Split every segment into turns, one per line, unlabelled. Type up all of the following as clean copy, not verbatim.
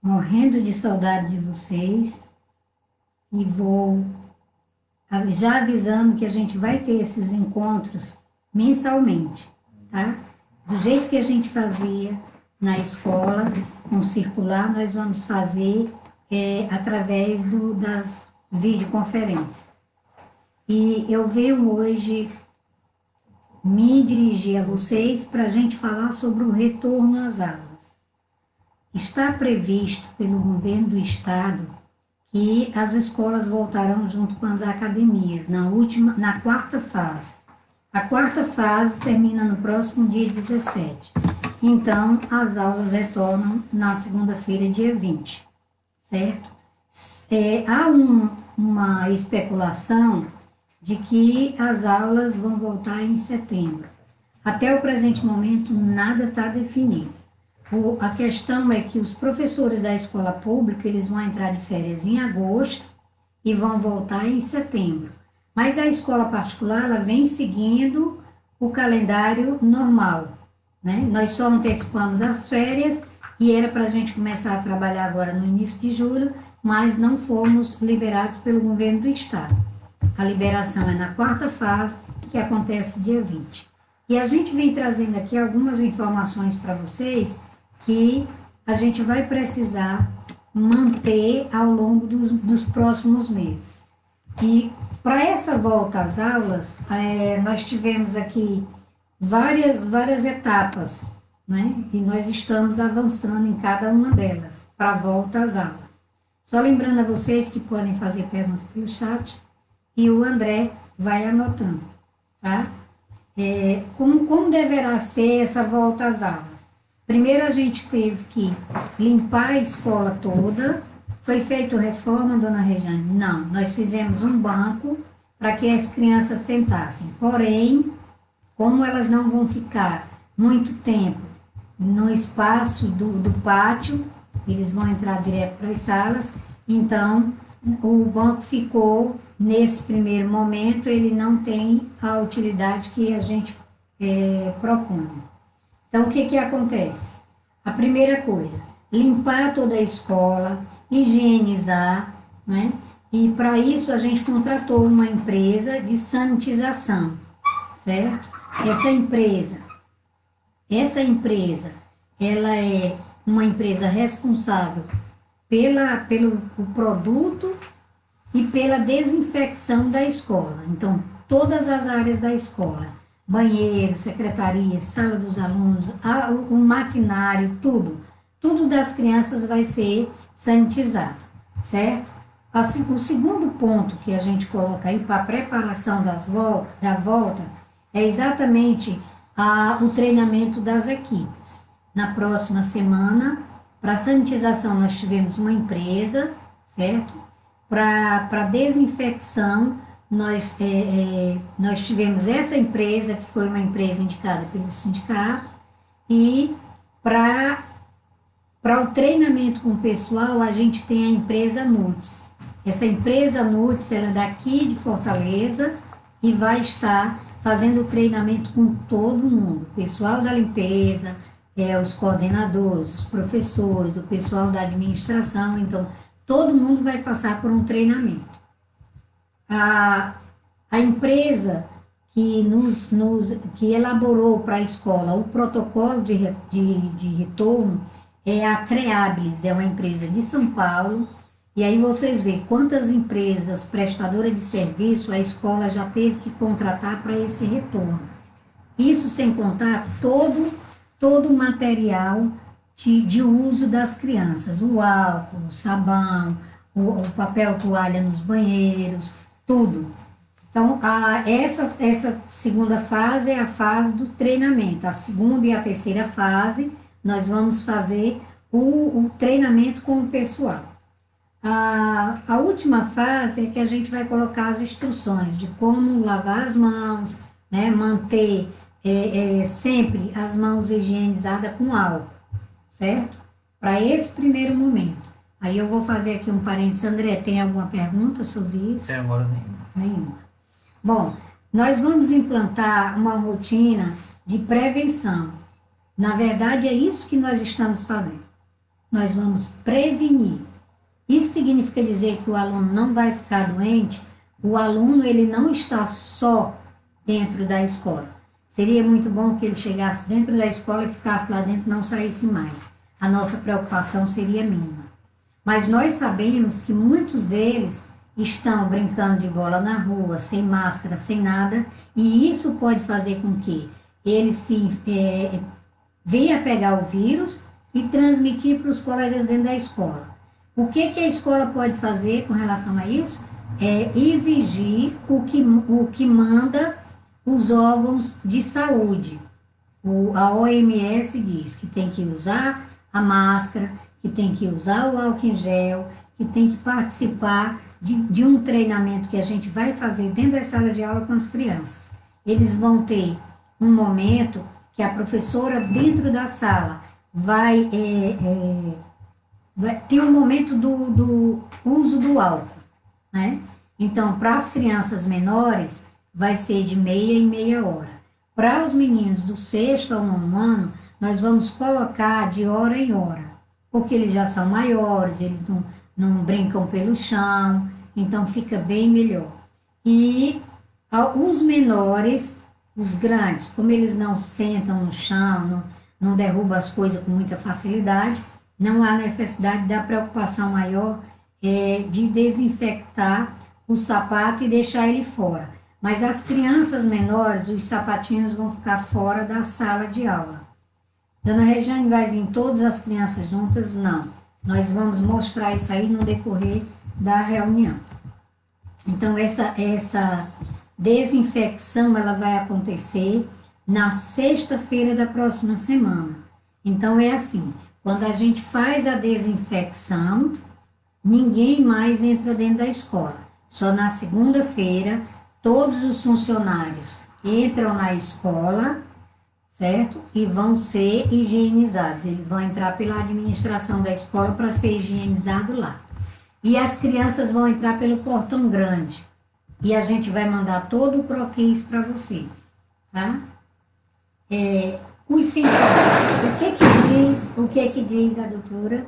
morrendo de saudade de vocês e vou já avisando que a gente vai ter esses encontros mensalmente, tá? Do jeito que a gente fazia na escola, com circular, nós vamos fazer através das videoconferências. E eu venho hoje me dirigir a vocês para a gente falar sobre o retorno às aulas. Está previsto pelo governo do estado que as escolas voltarão junto com as academias na quarta fase. A quarta fase termina no próximo dia 17. Então, as aulas retornam na segunda-feira, dia 20, certo? Há uma especulação de que as aulas vão voltar em setembro. Até o presente momento, nada está definido. A questão é que os professores da escola pública, eles vão entrar de férias em agosto e vão voltar em setembro. Mas a escola particular, ela vem seguindo o calendário normal, né? Nós só antecipamos as férias e era para a gente começar a trabalhar agora no início de julho, mas não fomos liberados pelo governo do estado. A liberação é na quarta fase, que acontece dia 20. E a gente vem trazendo aqui algumas informações para vocês que a gente vai precisar manter ao longo dos próximos meses. E para essa volta às aulas, nós tivemos aqui várias etapas, né? E nós estamos avançando em cada uma delas para a volta às aulas. Só lembrando a vocês que podem fazer perguntas pelo chat e o André vai anotando, tá? Como deverá ser essa volta às aulas? Primeiro a gente teve que limpar a escola toda. Foi feita reforma, dona Rejane? Não, nós fizemos um banco para que as crianças sentassem. Porém, como elas não vão ficar muito tempo no espaço do pátio, eles vão entrar direto para as salas, então o banco ficou, nesse primeiro momento, ele não tem a utilidade que a gente propõe. Então, o que acontece? A primeira coisa, limpar toda a escola, higienizar, né? E para isso a gente contratou uma empresa de sanitização, certo? Essa empresa, ela é uma empresa responsável pelo produto e pela desinfecção da escola. Então, todas as áreas da escola, banheiro, secretaria, sala dos alunos, o maquinário, tudo das crianças vai ser sanitizado, certo? Assim, o segundo ponto que a gente coloca aí para a preparação da volta é exatamente o treinamento das equipes. Na próxima semana, para sanitização, nós tivemos uma empresa, certo? Para desinfecção, nós tivemos essa empresa, que foi uma empresa indicada pelo sindicato, e para o treinamento com o pessoal, a gente tem a empresa NUTS. Essa empresa NUTS, ela é daqui de Fortaleza e vai estar fazendo o treinamento com todo mundo, o pessoal da limpeza, os coordenadores, os professores, o pessoal da administração, então todo mundo vai passar por um treinamento. A empresa que elaborou para a escola o protocolo de retorno é a Creabilis, é uma empresa de São Paulo, e aí vocês veem quantas empresas prestadoras de serviço a escola já teve que contratar para esse retorno. Isso sem contar todo o material de uso das crianças, o álcool, o sabão, o papel toalha nos banheiros, tudo. Então, essa segunda fase é a fase do treinamento. A segunda e a terceira fase, nós vamos fazer o treinamento com o pessoal. A última fase é que a gente vai colocar as instruções de como lavar as mãos, né, manter sempre as mãos higienizadas com álcool, certo? Para esse primeiro momento. Aí eu vou fazer aqui um parênteses. André, tem alguma pergunta sobre isso?
Até agora nenhuma.
Nenhuma. Bom, nós vamos implantar uma rotina de prevenção. Na verdade, é isso que nós estamos fazendo. nós vamos prevenir. Isso significa dizer que o aluno não vai ficar doente. O aluno, ele não está só dentro da escola. Seria muito bom que ele chegasse dentro da escola e ficasse lá dentro e não saísse mais. A nossa preocupação seria mínima. Mas nós sabemos que muitos deles estão brincando de bola na rua, sem máscara, sem nada, e isso pode fazer com que ele venha pegar o vírus e transmitir para os colegas dentro da escola. O que a escola pode fazer com relação a isso? É exigir o que manda os órgãos de saúde. A OMS diz que tem que usar a máscara, que tem que usar o álcool em gel, que tem que participar de um treinamento que a gente vai fazer dentro da sala de aula com as crianças. Eles vão ter um momento que a professora dentro da sala vai ter um momento do uso do álcool, né? Então, para as crianças menores, vai ser de meia em meia hora. Para os meninos do 6º ao 9º ano, nós vamos colocar de hora em hora, porque eles já são maiores, eles não brincam pelo chão, então fica bem melhor. E os menores, os grandes, como eles não sentam no chão, não derrubam as coisas com muita facilidade, não há necessidade da preocupação maior de desinfectar o sapato e deixar ele fora. Mas as crianças menores, os sapatinhos vão ficar fora da sala de aula. Dona Regiane, vai vir todas as crianças juntas? Não. Nós vamos mostrar isso aí no decorrer da reunião. Então, essa desinfecção, ela vai acontecer na sexta-feira da próxima semana. Então, é assim, quando a gente faz a desinfecção, ninguém mais entra dentro da escola. Só na segunda-feira, todos os funcionários entram na escola, certo? E vão ser higienizados. Eles vão entrar pela administração da escola para ser higienizado lá. E as crianças vão entrar pelo portão grande. E a gente vai mandar todo o croquis para vocês, tá? Os sintomas. O que diz a doutora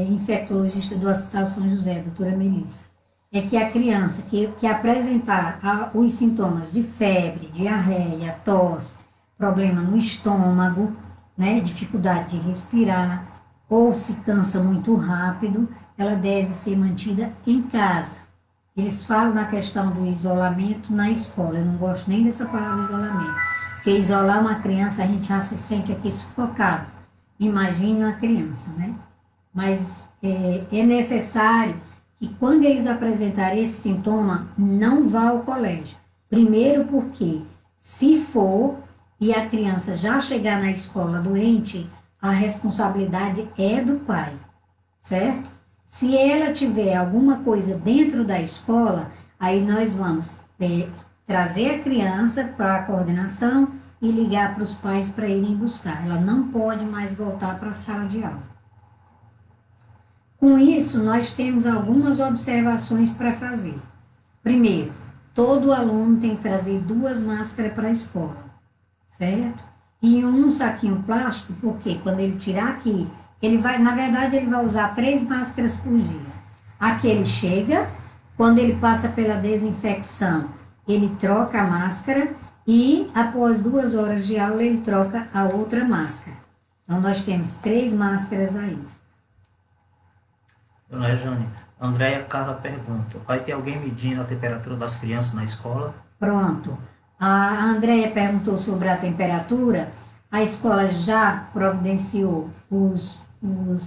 infectologista do Hospital São José, a doutora Melissa? É que a criança que apresentar os sintomas de febre, diarreia, tosse, problema no estômago, né, dificuldade de respirar, ou se cansa muito rápido, ela deve ser mantida em casa. Eles falam na questão do isolamento na escola. Eu não gosto nem dessa palavra isolamento, porque isolar uma criança, a gente já se sente aqui sufocado. Imagine uma criança, né? Mas é necessário que quando eles apresentarem esse sintoma, não vá ao colégio. Primeiro porque, se for e a criança já chegar na escola doente, a responsabilidade é do pai, certo? Se ela tiver alguma coisa dentro da escola, aí nós vamos trazer a criança para a coordenação e ligar para os pais para irem buscar. Ela não pode mais voltar para a sala de aula. Com isso, nós temos algumas observações para fazer. Primeiro, todo aluno tem que trazer 2 máscaras para a escola, certo? E um saquinho plástico, porque quando ele tirar aqui, ele vai usar 3 máscaras por dia. Aqui ele chega, quando ele passa pela desinfecção, ele troca a máscara e após 2 horas de aula ele troca a outra máscara. Então nós temos 3 máscaras aí.
Dona Regiane, Andréia Carla pergunta, vai ter alguém medindo a temperatura das crianças na escola?
Pronto. A Andréia perguntou sobre a temperatura. A escola já providenciou os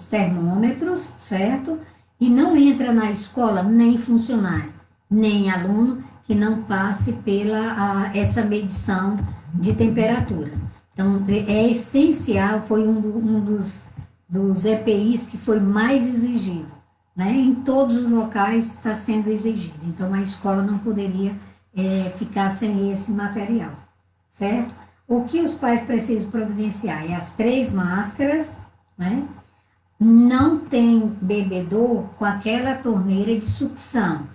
termômetros, certo? E não entra na escola nem funcionário, nem aluno que não passe pela essa medição de temperatura. Então, é essencial, foi um dos EPIs que foi mais exigido, né? Em todos os locais está sendo exigido. Então, a escola não poderia ficar sem esse material, certo? O que os pais precisam providenciar é as 3 máscaras, né? Não tem bebedor com aquela torneira de sucção,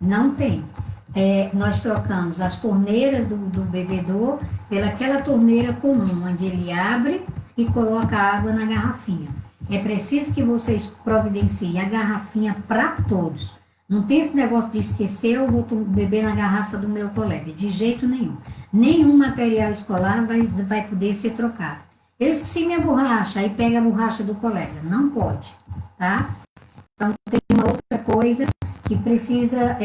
não tem. Nós trocamos as torneiras do bebedor pelaquela torneira comum, onde ele abre e coloca a água na garrafinha. é preciso que vocês providenciem a garrafinha para todos. Não tem esse negócio de esquecer, eu vou beber na garrafa do meu colega, de jeito nenhum. Nenhum material escolar vai poder ser trocado. Eu esqueci minha borracha, aí pega a borracha do colega. Não pode, tá? Então, tem uma outra coisa que precisa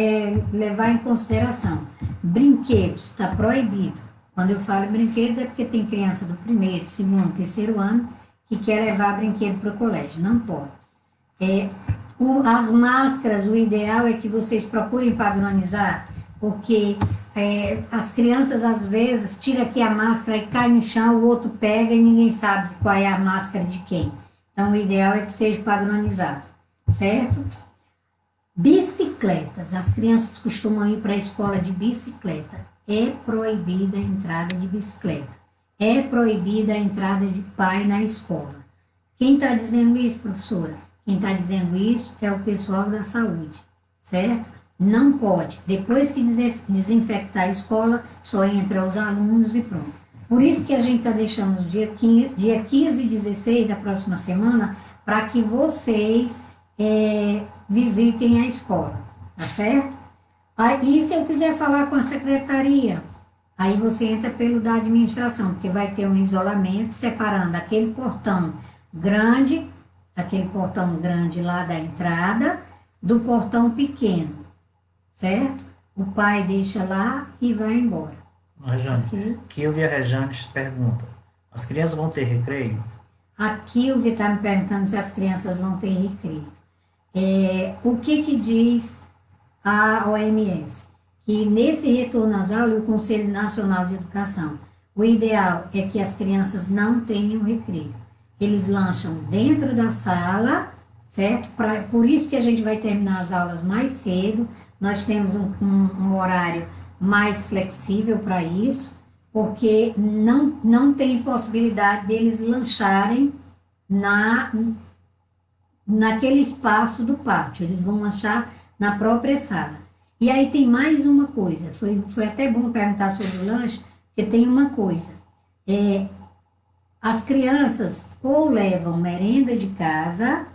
levar em consideração. Brinquedos, está proibido. Quando eu falo brinquedos é porque tem criança do primeiro, segundo, terceiro ano que quer levar brinquedo para o colégio. Não pode. As máscaras, o ideal é que vocês procurem padronizar, porque as crianças às vezes tiram aqui a máscara e cai no chão, o outro pega e ninguém sabe qual é a máscara de quem. Então, o ideal é que seja padronizado, certo? Bicicletas. As crianças costumam ir para a escola de bicicleta. É proibida a entrada de bicicleta. É proibida a entrada de pai na escola. Quem está dizendo isso, professora? Quem está dizendo isso é o pessoal da saúde, certo? Não pode. Depois que desinfectar a escola, só entra os alunos e pronto. Por isso que a gente está deixando dia 15 e 16 da próxima semana para que vocês visitem a escola, tá certo? Aí, se eu quiser falar com a secretaria, aí você entra pelo da administração, porque vai ter um isolamento separando aquele portão grande lá da entrada, do portão pequeno, certo? O pai deixa lá e vai embora.
Rejane,
Okay?
Kilvia Rejane pergunta, as crianças vão ter recreio?
A Kilvia está me perguntando se as crianças vão ter recreio. O que diz a OMS? Que nesse retorno às aulas, o Conselho Nacional de Educação, o ideal é que as crianças não tenham recreio. Eles lancham dentro da sala, certo? Por isso que a gente vai terminar as aulas mais cedo, nós temos um horário mais flexível para isso, porque não tem possibilidade deles lancharem naquele espaço do pátio, eles vão lanchar na própria sala. E aí tem mais uma coisa, foi até bom perguntar sobre o lanche, porque tem uma coisa, as crianças ou levam merenda de casa,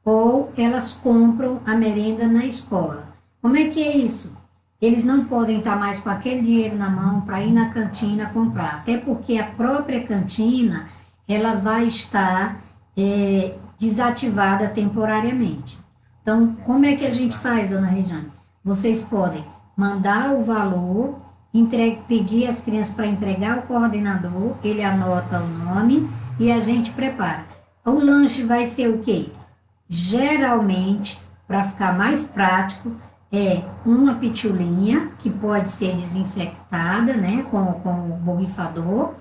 ou elas compram a merenda na escola. Como é que é isso? Eles não podem estar mais com aquele dinheiro na mão para ir na cantina comprar, até porque a própria cantina, ela vai estar desativada temporariamente. Então, como é que a gente faz, dona Rejane? Vocês podem mandar o valor, pedir às crianças para entregar ao coordenador, ele anota o nome e a gente prepara. O lanche vai ser o quê? Geralmente, para ficar mais prático, uma pitulinha, que pode ser desinfectada, né, com o borrifador,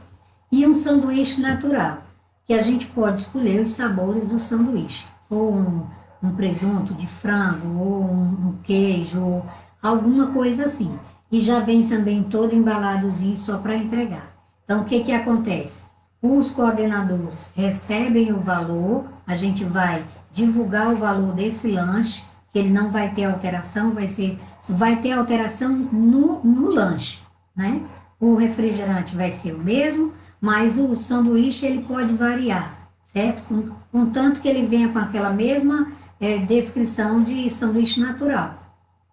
e um sanduíche natural, que a gente pode escolher os sabores do sanduíche, ou um presunto de frango, ou um queijo, ou alguma coisa assim. E já vem também todo embaladozinho só para entregar. Então, o que acontece? Os coordenadores recebem o valor, a gente vai divulgar o valor desse lanche, que ele não vai ter alteração, vai ter alteração no lanche, né? O refrigerante vai ser o mesmo, mas o sanduíche ele pode variar, certo? Contanto que ele venha com aquela mesma descrição de sanduíche natural,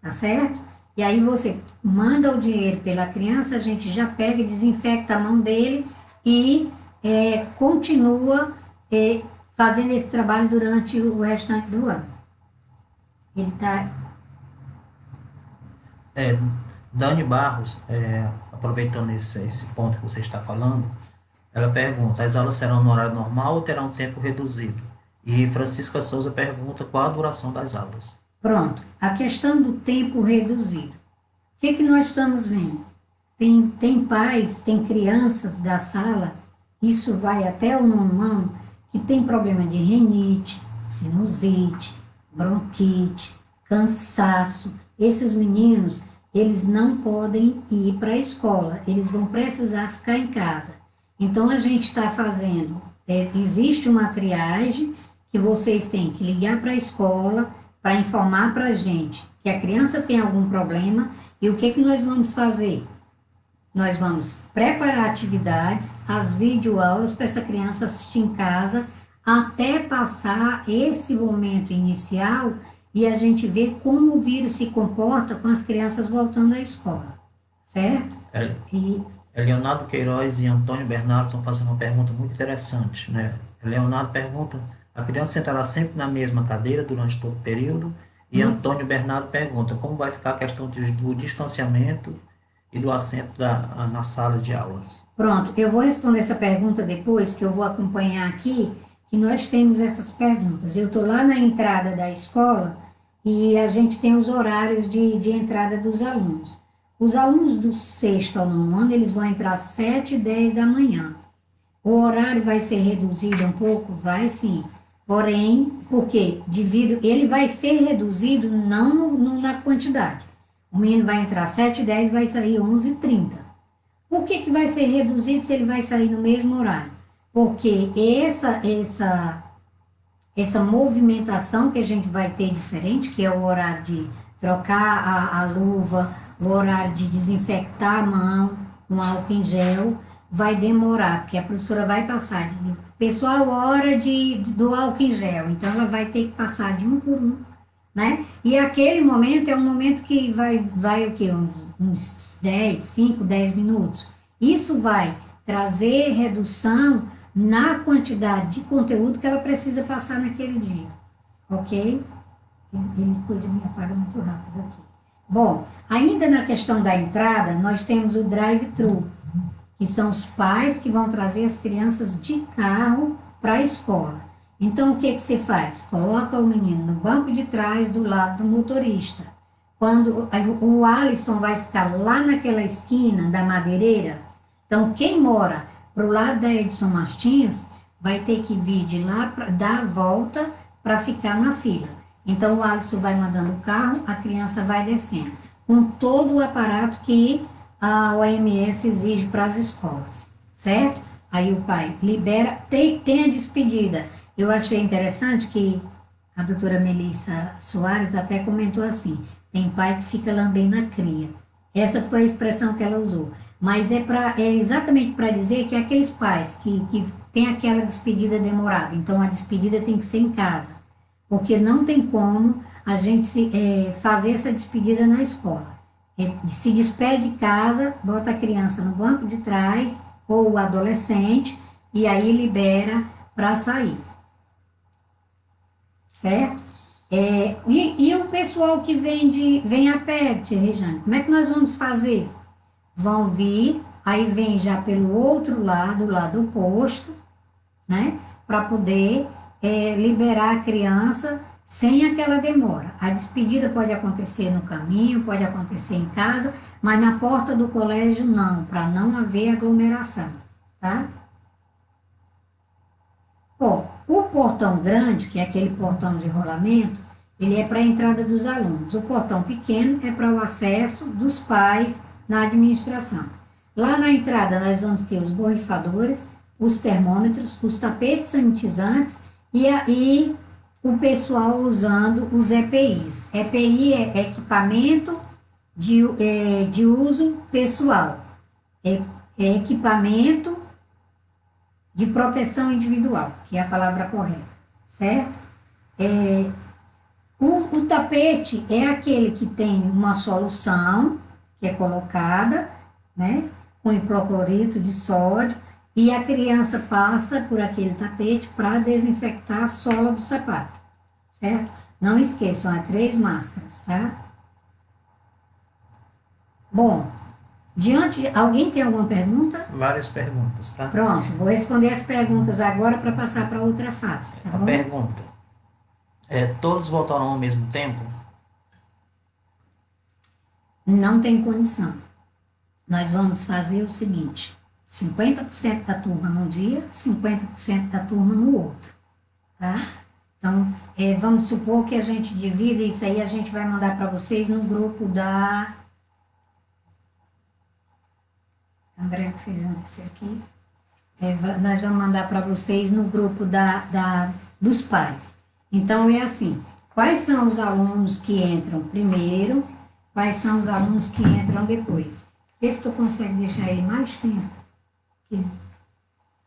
tá certo? E aí você manda o dinheiro pela criança, a gente já pega e desinfecta a mão dele e continua fazendo esse trabalho durante o restante do ano. Ele está...
Dani Barros, aproveitando esse ponto que você está falando, ela pergunta, as aulas serão no horário normal ou terão um tempo reduzido? E Francisca Souza pergunta qual a duração das aulas.
Pronto, a questão do tempo reduzido. O que nós estamos vendo? Tem pais, tem crianças da sala, isso vai até o 9º ano, que tem problema de rinite, sinusite, bronquite, cansaço. Esses meninos, eles não podem ir para a escola, eles vão precisar ficar em casa. Então, a gente está fazendo, existe uma triagem que vocês têm que ligar para a escola para informar para a gente que a criança tem algum problema e o que nós vamos fazer? Nós vamos preparar atividades, as videoaulas para essa criança assistir em casa até passar esse momento inicial e a gente ver como o vírus se comporta com as crianças voltando à escola, certo?
É,
E
Leonardo Queiroz e Antônio Bernardo estão fazendo uma pergunta muito interessante, né? Leonardo pergunta, a criança sentará sempre na mesma cadeira durante todo o período? E
hum,
Antônio Bernardo pergunta, como vai ficar a questão do distanciamento e do assento na sala de aulas?
pronto, eu vou responder essa pergunta depois, que eu vou acompanhar aqui, que nós temos essas perguntas. Eu estou lá na entrada da escola e a gente tem os horários de entrada dos alunos. Os alunos do sexto ao nono ano, eles vão entrar às 7h10 da manhã. O horário vai ser reduzido um pouco? Vai sim. Porém, porque devido, ele vai ser reduzido não na quantidade. O menino vai entrar às 7h10, vai sair 11h30. Por que vai ser reduzido se ele vai sair no mesmo horário? Porque essa movimentação que a gente vai ter diferente, que é o horário de trocar a luva, o horário de desinfectar a mão com álcool em gel, vai demorar, porque a professora vai passar de, pessoal, hora do álcool em gel, então ela vai ter que passar de um por um, né? E aquele momento é um momento que vai o quê? Uns 10, 5, 10 minutos. Isso vai trazer redução na quantidade de conteúdo que ela precisa passar naquele dia, ok? Ele coisa me apaga muito rápido aqui. Bom, ainda na questão da entrada, nós temos o drive-thru, que são os pais que vão trazer as crianças de carro para a escola. Então, o que você faz? Coloca o menino no banco de trás, do lado do motorista. Quando o Alisson vai ficar lá naquela esquina da madeireira, então quem mora para o lado da Edson Martins vai ter que vir de lá para dar a volta para ficar na fila. Então o Alisson vai mandando o carro, a criança vai descendo, com todo o aparato que a OMS exige para as escolas, certo? Aí o pai libera, tem a despedida. Eu achei interessante que a doutora Melissa Soares até comentou assim, tem pai que fica lambendo a cria. Essa foi a expressão que ela usou. Mas é exatamente para dizer que aqueles pais que tem aquela despedida demorada, então a despedida tem que ser em casa, porque não tem como a gente fazer essa despedida na escola. Se despede de casa, bota a criança no banco de trás, ou o adolescente, e aí libera para sair. Certo? E o pessoal que vem a pé, tia Rejane, como é que nós vamos fazer? Vão vir, aí vem já pelo outro lado, lá do posto, né? Para poder liberar a criança sem aquela demora. A despedida pode acontecer no caminho, pode acontecer em casa, mas na porta do colégio não, para não haver aglomeração, tá? Bom, o portão grande, que é aquele portão de rolamento, ele é para a entrada dos alunos. O portão pequeno é para o acesso dos pais na administração. Lá na entrada nós vamos ter os borrifadores, os termômetros, os tapetes sanitizantes e o pessoal usando os EPIs. EPI é equipamento de uso pessoal. É equipamento de proteção individual, que é a palavra correta, certo? O tapete é aquele que tem uma solução que é colocada, né, com hipoclorito de sódio, e a criança passa por aquele tapete para desinfectar a sola do sapato, certo? Não esqueçam, há 3 máscaras, tá? Bom, alguém tem alguma pergunta?
Várias perguntas, tá?
Pronto, vou responder as perguntas agora para passar para outra fase, tá
A
bom?
pergunta todos voltarão ao mesmo tempo?
Não tem condição. Nós vamos fazer o seguinte, 50% da turma num dia, 50% da turma no outro, tá? Então, vamos supor que a gente divida isso aí, a gente vai mandar para vocês no grupo da... André fez isso aqui. Nós vamos mandar para vocês no grupo dos pais. Então, é assim, quais são os alunos que entram primeiro, quais são os alunos que entram depois. Vê se tu consegue deixar ele mais tempo. Aqui.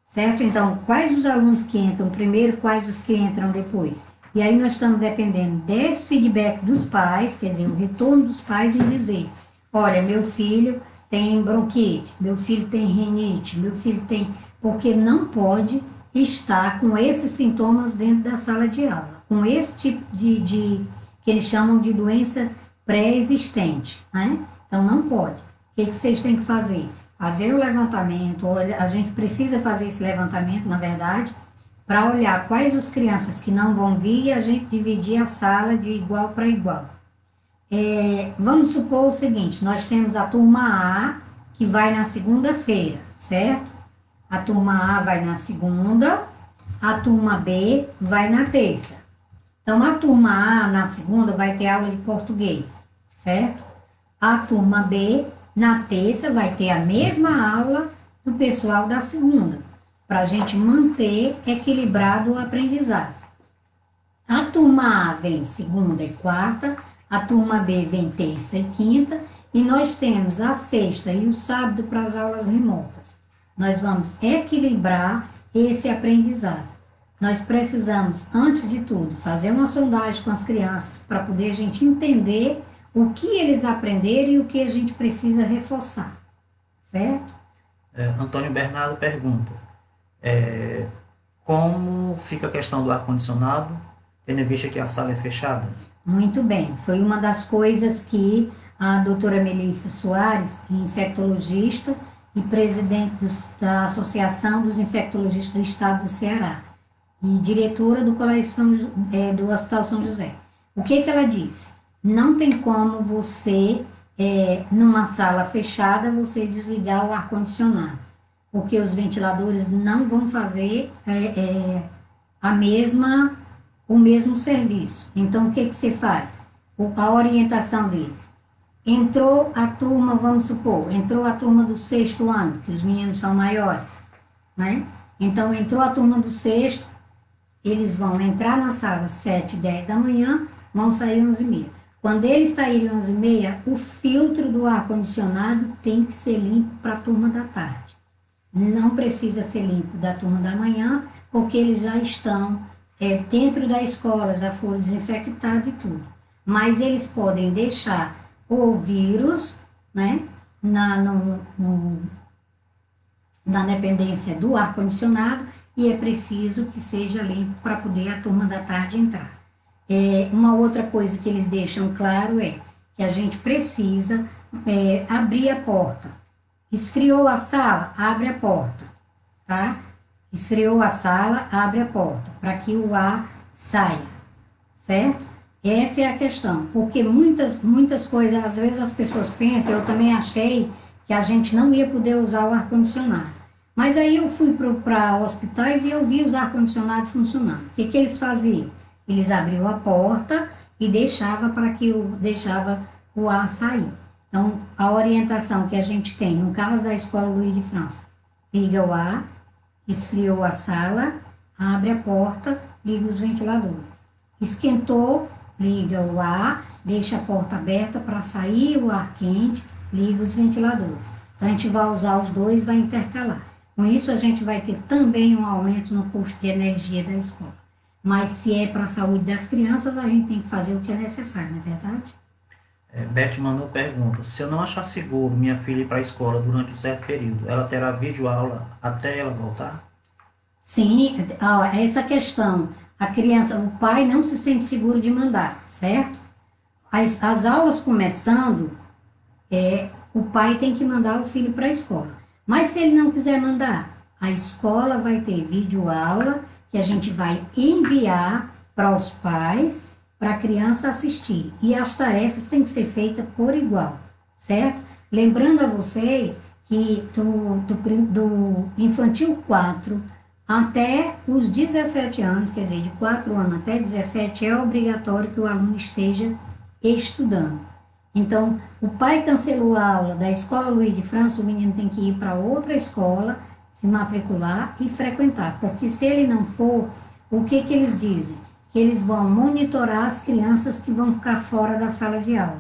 certo? Então, quais os alunos que entram primeiro, quais os que entram depois? E aí nós estamos dependendo desse feedback dos pais, quer dizer, o retorno dos pais em dizer, olha, meu filho tem bronquite, meu filho tem rinite, meu filho tem... Porque não pode estar com esses sintomas dentro da sala de aula, com esse tipo que eles chamam de doença pré-existente, né? Então não pode. O que vocês têm que fazer? Fazer o levantamento, a gente precisa fazer esse levantamento, na verdade, para olhar quais as crianças que não vão vir e a gente dividir a sala de igual para igual. Vamos supor o seguinte, nós temos a turma A, que vai na segunda-feira, certo? A turma A vai na segunda, a turma B vai na terça. Então, a turma A, na segunda, vai ter aula de português, certo? A turma B, na terça, vai ter a mesma aula do pessoal da segunda, para a gente manter equilibrado o aprendizado. A turma A vem segunda e quarta, a turma B vem terça e quinta, e nós temos a sexta e o sábado para as aulas remotas. Nós vamos equilibrar esse aprendizado. Nós precisamos, antes de tudo, fazer uma sondagem com as crianças para poder a gente entender o que eles aprenderam e o que a gente precisa reforçar, certo?
Antônio Bernardo pergunta, como fica a questão do ar-condicionado, tendo em vista que a sala é fechada?
Muito bem, foi uma das coisas que a doutora Melissa Soares, infectologista e presidente da Associação dos Infectologistas do Estado do Ceará, e diretora do Colégio do Hospital São José. O que ela disse? Não tem como você, numa sala fechada, você desligar o ar-condicionado, porque os ventiladores não vão fazer o mesmo serviço. Então, o que você faz? A orientação deles. Entrou a turma, vamos supor, entrou a turma do sexto ano, que os meninos são maiores, né? Então, entrou a turma do sexto, eles vão entrar na sala 7, 10 da manhã, vão sair 11h30. Quando eles saírem 11h30, o filtro do ar-condicionado tem que ser limpo para a turma da tarde. Não precisa ser limpo da turma da manhã, porque eles já estão dentro da escola, já foram desinfectados e tudo. Mas eles podem deixar o vírus, né, na dependência do ar-condicionado, e é preciso que seja limpo para poder a turma da tarde entrar. Uma outra coisa que eles deixam claro é que a gente precisa abrir a porta. Esfriou a sala, abre a porta, tá? Esfriou a sala, abre a porta, para que o ar saia, certo? Essa é a questão, porque muitas coisas, às vezes as pessoas pensam, eu também achei que a gente não ia poder usar o ar-condicionado. Mas aí eu fui para hospitais e eu vi os ar-condicionados funcionando. O que eles faziam? Eles abriam a porta e deixava o ar sair. Então, a orientação que a gente tem, no caso da Escola Luiz de França, liga o ar, esfriou a sala, abre a porta, liga os ventiladores. Esquentou, liga o ar, deixa a porta aberta para sair o ar quente, liga os ventiladores. Então, a gente vai usar os dois, vai intercalar. Com isso, a gente vai ter também um aumento no custo de energia da escola. Mas se é para a saúde das crianças, a gente tem que fazer o que é necessário, não é verdade?
Beth mandou pergunta, se eu não achar seguro minha filha ir para a escola durante um certo período, ela terá videoaula até ela voltar?
Sim, essa questão, a criança, o pai não se sente seguro de mandar, certo? As aulas começando, o pai tem que mandar o filho para a escola. Mas se ele não quiser mandar, a escola vai ter videoaula que a gente vai enviar para os pais, para a criança assistir. E as tarefas têm que ser feitas por igual, certo? Lembrando a vocês que do infantil 4 até os 17 anos, quer dizer, de 4 anos até 17, é obrigatório que o aluno esteja estudando. Então, o pai cancelou a aula da Escola Luiz de França, o menino tem que ir para outra escola, se matricular e frequentar. Porque se ele não for, o que eles dizem? Que eles vão monitorar as crianças que vão ficar fora da sala de aula.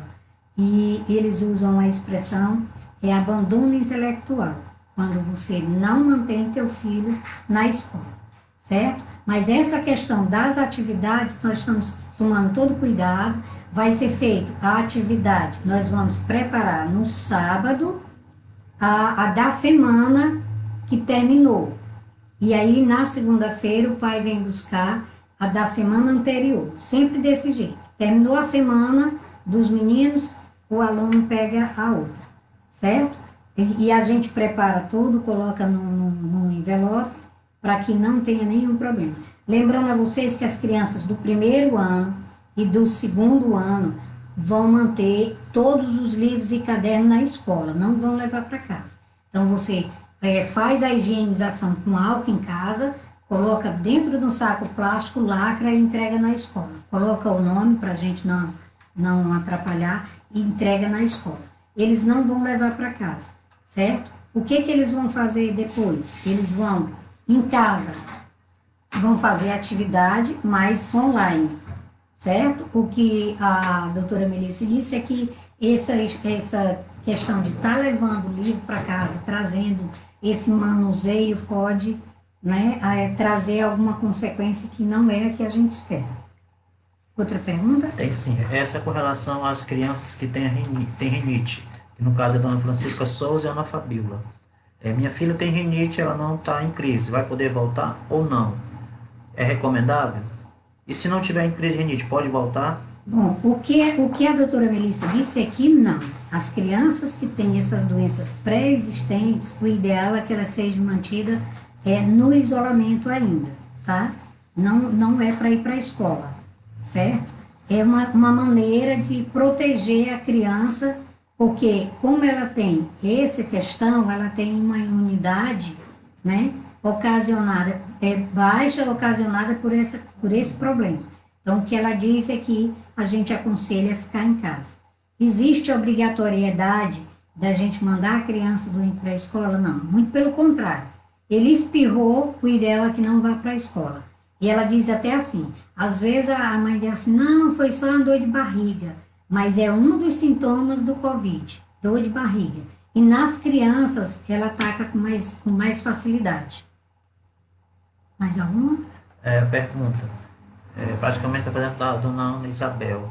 E eles usam a expressão abandono intelectual. quando você não mantém teu filho na escola, certo? Mas essa questão das atividades, nós estamos tomando todo cuidado, vai ser feito a atividade, nós vamos preparar no sábado, a da semana que terminou. E aí, na segunda-feira, o pai vem buscar a da semana anterior, sempre desse jeito. Terminou a semana dos meninos, o aluno pega a outra, certo? E a gente prepara tudo, coloca num envelope, para que não tenha nenhum problema. Lembrando a vocês que as crianças do primeiro ano e do segundo ano vão manter todos os livros e cadernos na escola, não vão levar para casa. Então, você faz a higienização com álcool em casa, coloca dentro de um saco plástico, lacra e entrega na escola. Coloca o nome para a gente não atrapalhar e entrega na escola. Eles não vão levar para casa, certo? O que eles vão fazer depois? Eles vão, em casa, vão fazer atividade, mas online, certo? O que a doutora Melissa disse é que essa questão de estar levando o livro para casa, trazendo esse manuseio, pode, né, trazer alguma consequência que não é a que a gente espera. Outra pergunta?
Tem sim. Essa é com relação às crianças que têm rinite, que no caso é a dona Francisca Souza e a Ana Fabíola. Minha filha tem rinite, ela não está em crise, vai poder voltar ou não? É recomendável? E se não tiver em crise de rinite, pode voltar?
Bom, o que a doutora Melissa disse é que não. As crianças que têm essas doenças pré-existentes, o ideal é que elas sejam mantidas no isolamento ainda, tá? Não é para ir para a escola, certo? É uma maneira de proteger a criança, porque como ela tem essa questão, ela tem uma imunidade, né, ocasionada, baixa ocasionada por esse problema. Então, o que ela diz é que a gente aconselha a ficar em casa. Existe obrigatoriedade da gente mandar a criança doente para a escola? Não, muito pelo contrário. Ele espirrou, o ideal é que não vá para a escola. E ela diz até assim, às vezes a mãe diz assim, não, foi só uma dor de barriga, mas é um dos sintomas do Covid, dor de barriga. E nas crianças, ela ataca com mais facilidade. Mais alguma?
Pergunta. Praticamente está fazendo da dona Ana Isabel.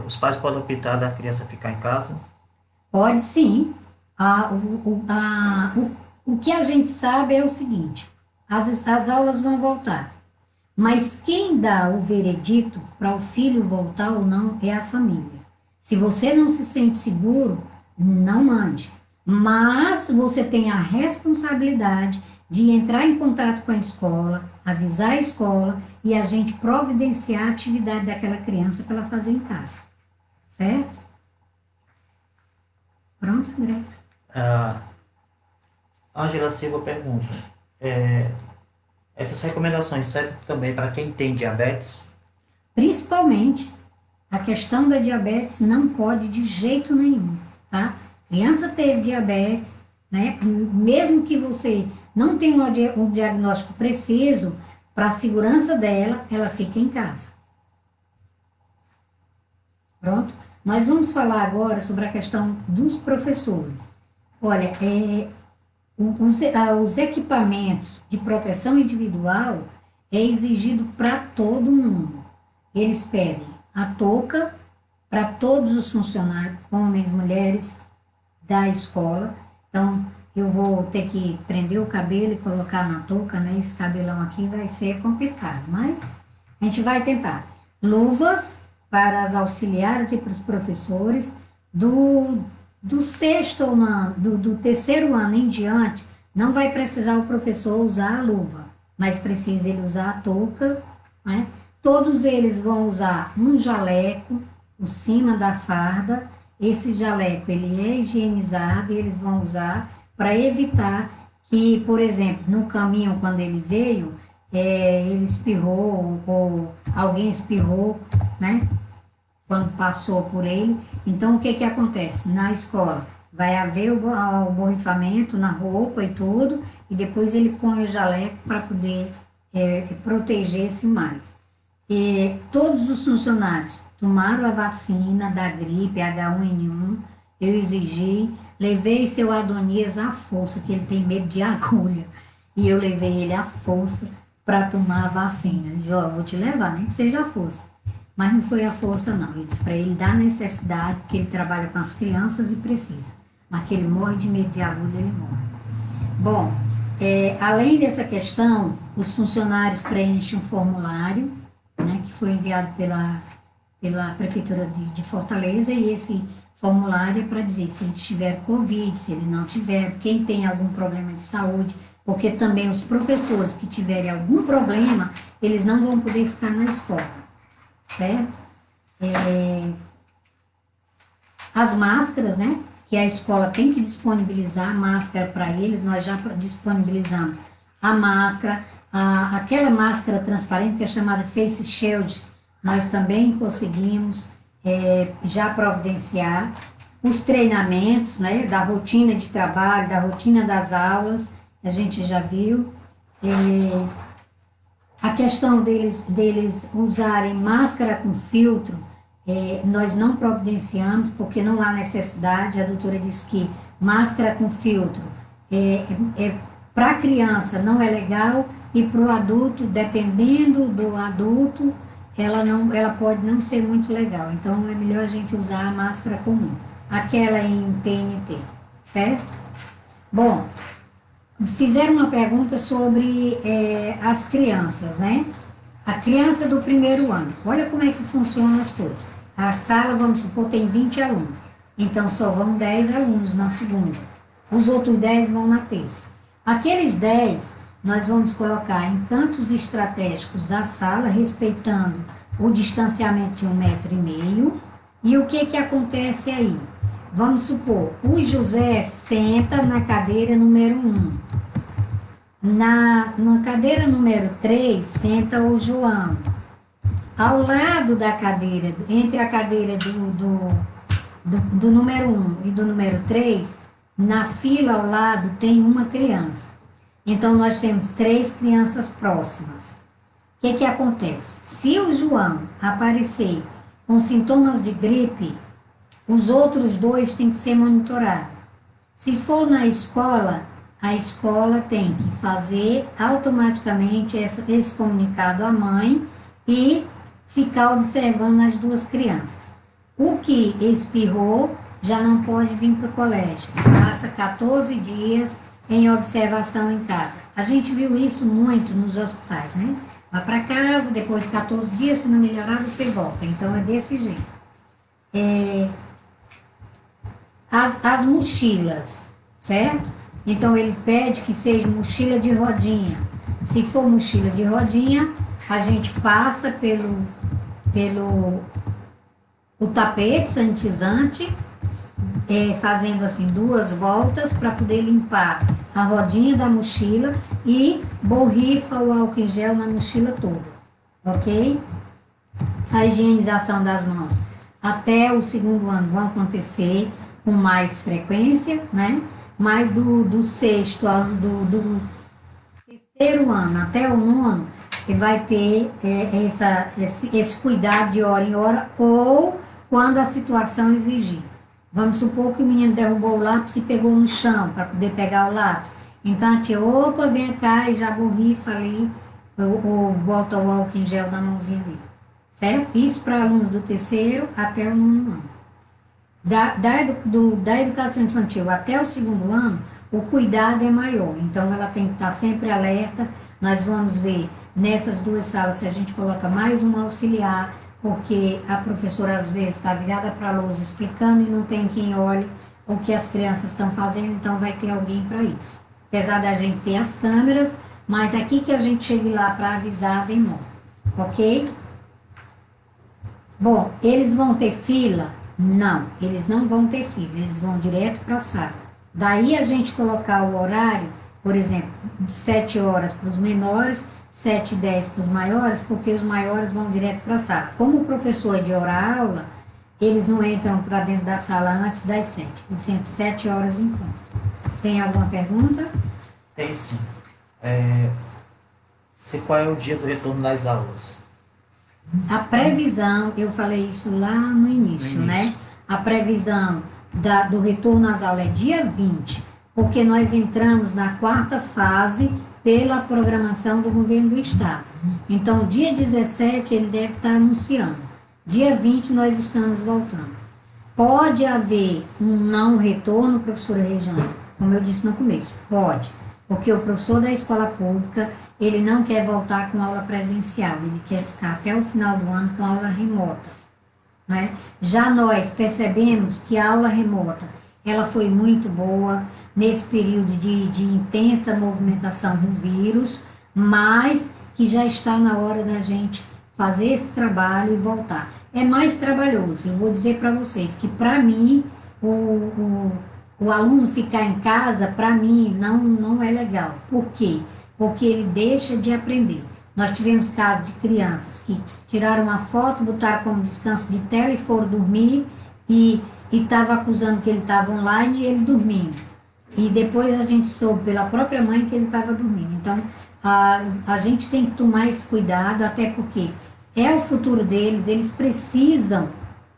Os pais podem optar da criança ficar em casa?
Pode sim. O que a gente sabe é o seguinte, as aulas vão voltar, mas quem dá o veredito para o filho voltar ou não é a família. Se você não se sente seguro, não mande. Mas você tem a responsabilidade de entrar em contato com a escola, avisar a escola e a gente providenciar a atividade daquela criança para ela fazer em casa. Certo? Pronto, André?
Ângela Silva pergunta, essas recomendações servem também para quem tem diabetes?
Principalmente, a questão da diabetes não pode de jeito nenhum, tá? Criança teve diabetes, né? Mesmo que você não tenha um diagnóstico preciso, para a segurança dela, ela fica em casa. Pronto? Nós vamos falar agora sobre a questão dos professores. Olha, os equipamentos de proteção individual é exigido para todo mundo. Eles pedem a touca para todos os funcionários, homens, mulheres, da escola. Então, eu vou ter que prender o cabelo e colocar na touca, né? Esse cabelão aqui vai ser complicado, mas a gente vai tentar. Luvas para as auxiliares e para os professores. Do sexto ano, do terceiro ano em diante, não vai precisar o professor usar a luva, mas precisa ele usar a touca, né? Todos eles vão usar um jaleco por cima da farda. Esse jaleco ele é higienizado e eles vão usar para evitar que, por exemplo, no caminho quando ele veio, ele espirrou ou alguém espirrou, né? Quando passou por ele. Então, o que acontece? Na escola, vai haver o borrifamento na roupa e tudo, e depois ele põe o jaleco para poder proteger-se mais. Todos os funcionários tomaram a vacina da gripe H1N1, eu exigi, levei seu Adonias à força, que ele tem medo de agulha, e eu levei ele à força para tomar a vacina. Eu disse, ó, vou te levar, nem que seja à força. Mas não foi à força, não. Eu disse para ele dar necessidade, porque ele trabalha com as crianças e precisa. Mas que ele morre de medo de agulha, ele morre. Bom, além dessa questão, os funcionários preenchem um formulário, né, que foi enviado pela Prefeitura de Fortaleza, e esse formulário é para dizer se ele tiver Covid, se ele não tiver, quem tem algum problema de saúde, porque também os professores que tiverem algum problema, eles não vão poder ficar na escola, certo? As máscaras, né? Que a escola tem que disponibilizar máscara para eles, nós já disponibilizamos a máscara, aquela máscara transparente que é chamada Face Shield, nós também conseguimos já providenciar os treinamentos, né, da rotina de trabalho, da rotina das aulas, a gente já viu. A questão deles usarem máscara com filtro, nós não providenciamos, porque não há necessidade. A doutora disse que máscara com filtro para a criança não é legal, e para o adulto, dependendo do adulto, ela pode não ser muito legal. Então é melhor a gente usar a máscara comum, aquela em TNT, certo? Bom, fizeram uma pergunta sobre as crianças, né? A criança do primeiro ano. Olha como é que funcionam as coisas. A sala, vamos supor, tem 20 alunos. Então, só vão 10 alunos na segunda. Os outros 10 vão na terça. Aqueles 10, nós vamos colocar em cantos estratégicos da sala, respeitando o distanciamento de 1,5 metro. E o que acontece aí? Vamos supor, o José senta na cadeira número 1. Na cadeira número 3, senta o João. Ao lado da cadeira, entre a cadeira do número 1 e do número 3, na fila ao lado tem uma criança. Então, nós temos 3 crianças próximas. O que acontece? Se o João aparecer com sintomas de gripe, os outros 2 têm que ser monitorados. Se for na escola, a escola tem que fazer automaticamente esse comunicado à mãe e ficar observando as 2 crianças. O que espirrou já não pode vir para o colégio. Passa 14 dias em observação em casa. A gente viu isso muito nos hospitais, né? Vai para casa, depois de 14 dias, se não melhorar, você volta. Então, é desse jeito. As mochilas, certo? Então, ele pede que seja mochila de rodinha. Se for mochila de rodinha, a gente passa pelo o tapete sanitizante, fazendo assim 2 voltas para poder limpar a rodinha da mochila e borrifa o álcool em gel na mochila toda, ok? A higienização das mãos até o 2º ano vão acontecer com mais frequência, né? Mas do 6º ao do 3º ano até o 9º, vai ter esse cuidado de hora em hora, ou quando a situação exigir. Vamos supor que o menino derrubou o lápis e pegou no chão para poder pegar o lápis. Então a tia, opa, vem cá e já borrifa ali, ou bota o álcool em gel na mãozinha dele. Certo? Isso para alunos do 3º até o 9º ano. Da educação infantil até o 2º ano, o cuidado é maior. Então ela tem que estar sempre alerta. Nós vamos ver nessas 2 salas se a gente coloca mais um auxiliar, porque a professora às vezes está virada para a lousa explicando e não tem quem olhe o que as crianças estão fazendo, então vai ter alguém para isso. Apesar da gente ter as câmeras, mas daqui que a gente chegue lá para avisar, demora. Ok? Bom, eles vão ter fila? Não, eles não vão ter fila, eles vão direto para a sala. Daí a gente colocar o horário, por exemplo, de 7 horas para os menores, 7h10 para os maiores, porque os maiores vão direto para a sala. Como o professor é de hora-aula, eles não entram para dentro da sala antes das 7. Eles entram 7 horas em ponto. Tem alguma pergunta?
Tem sim. Qual é o dia do retorno das aulas?
A previsão, eu falei isso lá no início, né? A previsão do retorno às aulas é dia 20, porque nós entramos na quarta fase pela programação do governo do estado. Então, dia 17 ele deve estar anunciando. Dia 20 nós estamos voltando. Pode haver um não retorno, professora Rejane, como eu disse no começo, pode, porque o professor da escola pública, ele não quer voltar com aula presencial, ele quer ficar até o final do ano com aula remota, né? Já nós percebemos que a aula remota, ela foi muito boa nesse período de intensa movimentação do vírus, mas que já está na hora da gente fazer esse trabalho e voltar. É mais trabalhoso, eu vou dizer para vocês que para mim, o aluno ficar em casa, para mim, não é legal. Por quê? Porque ele deixa de aprender. Nós tivemos casos de crianças que tiraram uma foto, botaram como descanso de tela e foram dormir e estava acusando que ele estava online e ele dormindo. E depois a gente soube pela própria mãe que ele estava dormindo. Então, a gente tem que tomar esse cuidado, até porque é o futuro deles, eles precisam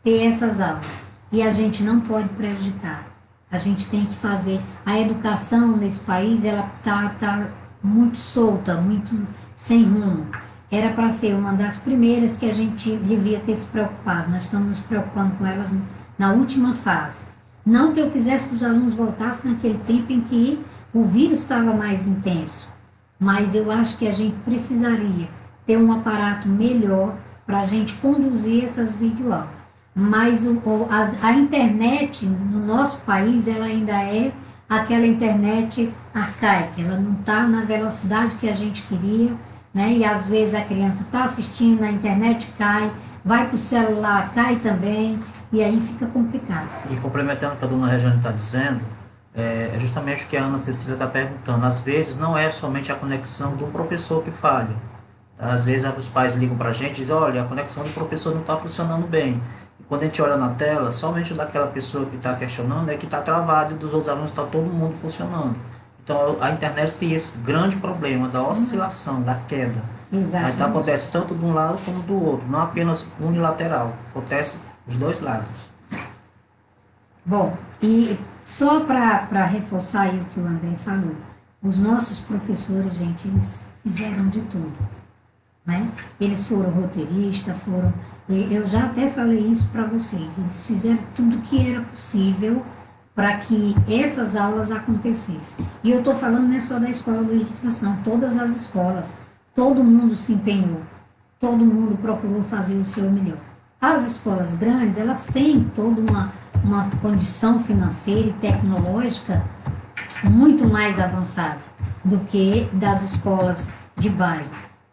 ter essas aulas. E a gente não pode prejudicar. A gente tem que fazer. A educação nesse país, ela tá muito solta, muito sem rumo. Era para ser uma das primeiras que a gente devia ter se preocupado. Nós estamos nos preocupando com elas na última fase. Não que eu quisesse que os alunos voltassem naquele tempo em que o vírus estava mais intenso, mas eu acho que a gente precisaria ter um aparato melhor para a gente conduzir essas videoaulas. Mas a internet no nosso país, ela ainda é aquela internet arcaica, ela não está na velocidade que a gente queria, né? E às vezes a criança está assistindo, a internet cai, vai para o celular, cai também, e aí fica complicado.
E complementando o que a dona Regiane está dizendo, é justamente o que a Ana Cecília está perguntando. Às vezes não é somente a conexão do professor que falha. Às vezes os pais ligam para a gente e dizem, olha, a conexão do professor não está funcionando bem. E quando a gente olha na tela, somente daquela pessoa que está questionando é que está travado e dos outros alunos está todo mundo funcionando. Então a internet tem esse grande problema da oscilação, da queda.
Exatamente.
Então acontece tanto de um lado como do outro, não apenas unilateral, acontece dos dois lados.
Bom, e só para reforçar aí o que o André falou, os nossos professores, gente, eles fizeram de tudo, né? Eles foram roteiristas, eu já até falei isso para vocês, eles fizeram tudo que era possível para que essas aulas acontecessem. E eu estou falando não é só da escola Luiz de França, não, todas as escolas, todo mundo se empenhou, todo mundo procurou fazer o seu melhor. As escolas grandes, elas têm toda uma condição financeira e tecnológica muito mais avançada do que das escolas de bairro.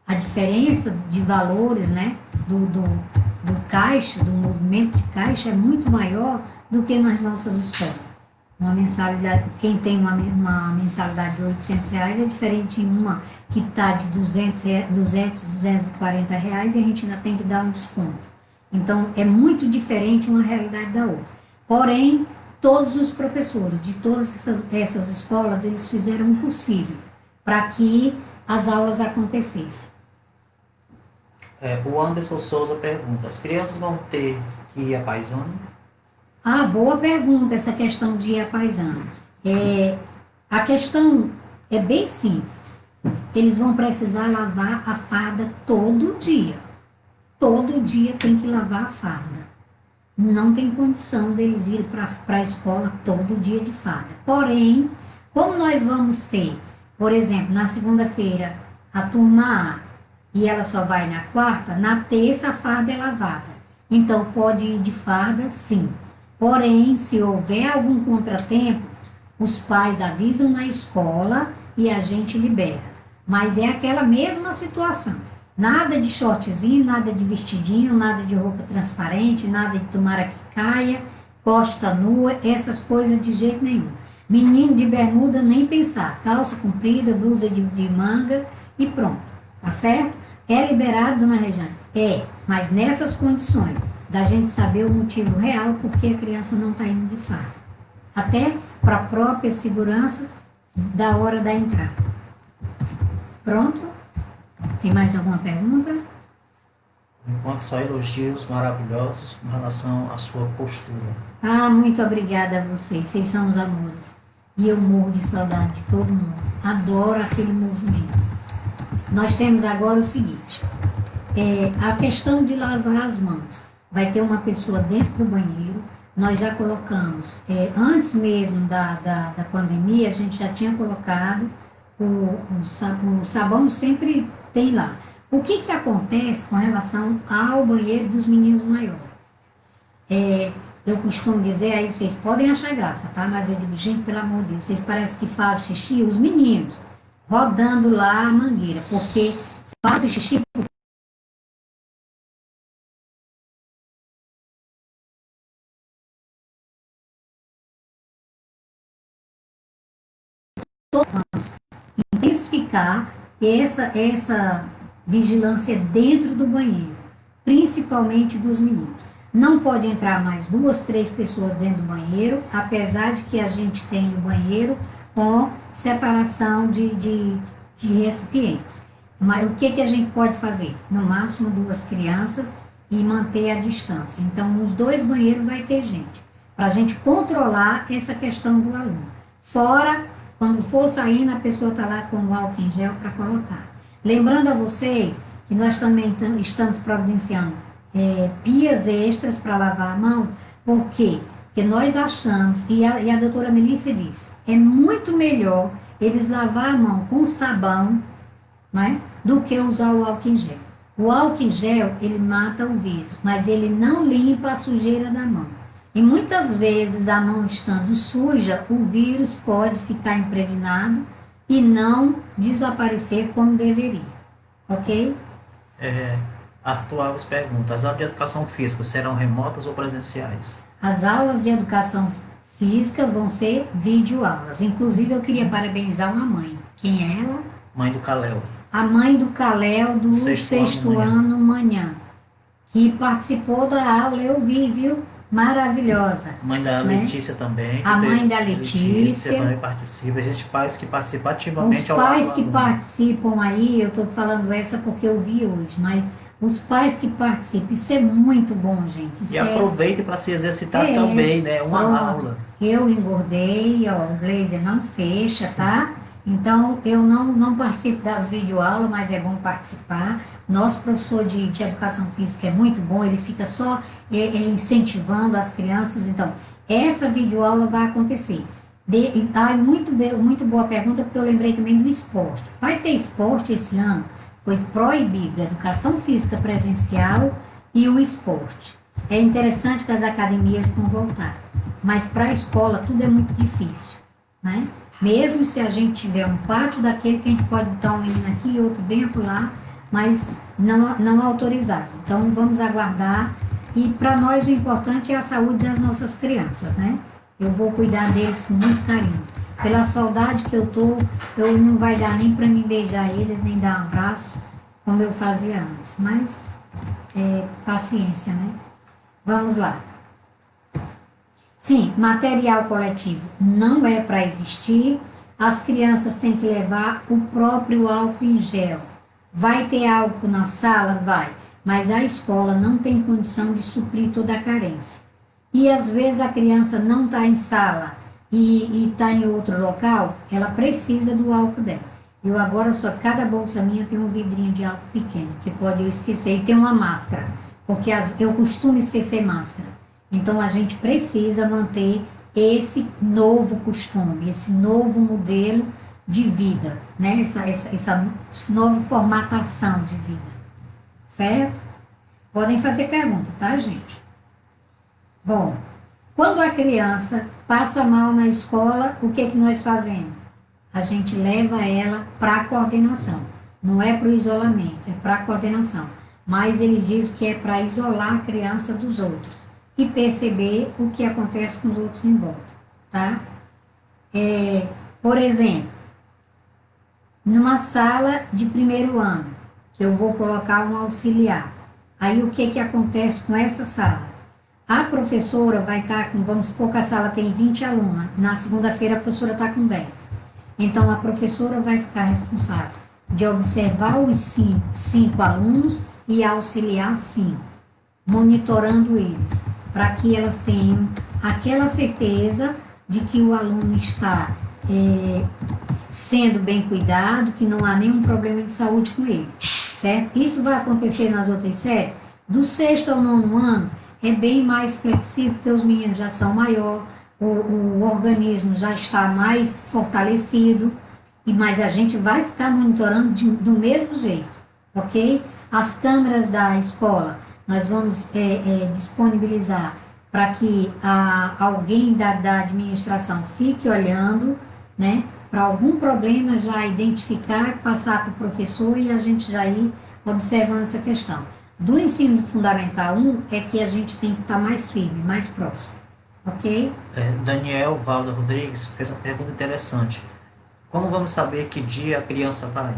A diferença de valores, né, do caixa, do movimento de caixa é muito maior do que nas nossas escolas. Uma mensalidade, quem tem uma mensalidade de R$800 é diferente de uma que está de R$240 e a gente ainda tem que dar um desconto. Então, é muito diferente uma realidade da outra. Porém, todos os professores de todas essas escolas, eles fizeram o possível para que as aulas acontecessem.
O Anderson Souza pergunta, as crianças vão ter que ir a paisano?
Boa pergunta essa questão de ir a paisano. A questão é bem simples. Eles vão precisar lavar a farda todo dia. Todo dia tem que lavar a farda. Não tem condição deles ir para a escola todo dia de farda. Porém, como nós vamos ter, por exemplo, na segunda-feira, a turma A, e ela só vai na quarta, na terça a farda é lavada. Então, pode ir de farda, sim. Porém, se houver algum contratempo, os pais avisam na escola e a gente libera. Mas é aquela mesma situação. Nada de shortzinho, nada de vestidinho, nada de roupa transparente, nada de tomara que caia, costa nua, essas coisas de jeito nenhum. Menino de bermuda, nem pensar. Calça comprida, blusa de manga e pronto. Tá certo? É liberado, dona Rejane? Mas nessas condições, da gente saber o motivo real porque a criança não está indo de farda. Até para a própria segurança da hora da entrada. Pronto? Tem mais alguma pergunta?
enquanto só elogios maravilhosos com relação à sua postura.
Ah, muito obrigada a vocês. Vocês são os amores. E eu morro de saudade de todo mundo. Adoro aquele movimento. Nós temos agora o seguinte: a questão de lavar as mãos. Vai ter uma pessoa dentro do banheiro. Nós já colocamos, antes mesmo da pandemia, a gente já tinha colocado o sabão, sempre tem lá. O que, que acontece com relação ao banheiro dos meninos maiores? Eu costumo dizer, aí vocês podem achar graça, tá? Mas eu digo, gente, pelo amor de Deus, vocês parecem que fazem xixi, os meninos, rodando lá a mangueira, porque fazem xixi intensificar essa vigilância dentro do banheiro, principalmente dos meninos. Não pode entrar mais 2, 3 pessoas dentro do banheiro, apesar de que a gente tem o banheiro com separação de recipientes. Mas o que, que a gente pode fazer? No máximo 2 crianças e manter a distância. Então, nos 2 banheiros vai ter gente, para a gente controlar essa questão do aluno. Fora, quando for saindo, a pessoa está lá com o álcool em gel para colocar. Lembrando a vocês que nós também estamos providenciando pias extras para lavar a mão. Por quê? Porque nós achamos, e a doutora Melissa disse, é muito melhor eles lavar a mão com sabão, né, do que usar o álcool em gel. O álcool em gel, ele mata o vírus, mas ele não limpa a sujeira da mão. E muitas vezes, a mão estando suja, o vírus pode ficar impregnado e não desaparecer como deveria. Ok?
Arthur Alves pergunta, as aulas de educação física serão remotas ou presenciais?
As aulas de educação física vão ser videoaulas. Inclusive, eu queria parabenizar uma mãe. Quem é ela?
Mãe do Caléu.
A mãe do Caléu, do sexto ano manhã, que participou da aula, eu vi, viu? Maravilhosa.
Mãe da Letícia também.
A mãe da Letícia
também participa. Existem pais que participam ativamente.
Os pais que participam aí, eu estou falando essa porque eu vi hoje, mas os pais que participam, isso é muito bom, gente. Isso
e aproveite para se exercitar também, né? Uma aula.
Eu engordei, ó, o blazer não fecha, tá? Então, eu não participo das videoaulas, mas é bom participar. Nosso professor de educação física é muito bom, ele fica só incentivando as crianças. Então, essa videoaula vai acontecer. Muito boa pergunta, porque eu lembrei também do esporte. Vai ter esporte esse ano? Foi proibido a educação física presencial e o esporte. É interessante que as academias vão voltar, mas para a escola tudo é muito difícil, né? Mesmo se a gente tiver um pátio daquele que a gente pode botar um menino aqui e outro bem acolá, mas não autorizado. Então vamos aguardar. E para nós o importante é a saúde das nossas crianças, né? Eu vou cuidar deles com muito carinho. Pela saudade que eu tô, eu não vai dar nem para me beijar eles, nem dar um abraço, como eu fazia antes. Mas, paciência, né? Vamos lá. Sim, material coletivo não é para existir. As crianças têm que levar o próprio álcool em gel. Vai ter álcool na sala? Vai. Mas a escola não tem condição de suprir toda a carência. E às vezes a criança não está em sala e está em outro local, ela precisa do álcool dela. Eu agora cada bolsa minha tem um vidrinho de álcool pequeno, que pode eu esquecer, e tem uma máscara, porque eu costumo esquecer máscara. Então a gente precisa manter esse novo costume, esse novo modelo de vida, né? essa nova formatação de vida. Certo? Podem fazer pergunta, tá, gente? Bom, quando a criança passa mal na escola, o que nós fazemos? A gente leva ela para a coordenação. Não é para o isolamento, é para a coordenação. Mas ele diz que é para isolar a criança dos outros e perceber o que acontece com os outros em volta, tá? Por exemplo, numa sala de primeiro ano, que eu vou colocar um auxiliar. Aí o que acontece com essa sala? A professora vai estar com, vamos supor que a sala tem 20 alunos, na segunda-feira a professora está com 10. Então a professora vai ficar responsável de observar os 5 alunos e auxiliar sim, monitorando eles, para que elas tenham aquela certeza de que o aluno está sendo bem cuidado, que não há nenhum problema de saúde com ele, certo? Isso vai acontecer nas outras séries. Do sexto ao nono ano, é bem mais flexível, porque os meninos já são maiores, o organismo já está mais fortalecido, mas a gente vai ficar monitorando do mesmo jeito, ok? As câmeras da escola, nós vamos disponibilizar para que alguém da administração fique olhando, né? Para algum problema já identificar, passar para o professor e a gente já ir observando essa questão. Do ensino fundamental 1 é que a gente tem que estar mais firme, mais próximo, ok?
Daniel Valda Rodrigues fez uma pergunta interessante. Como vamos saber que dia a criança vai?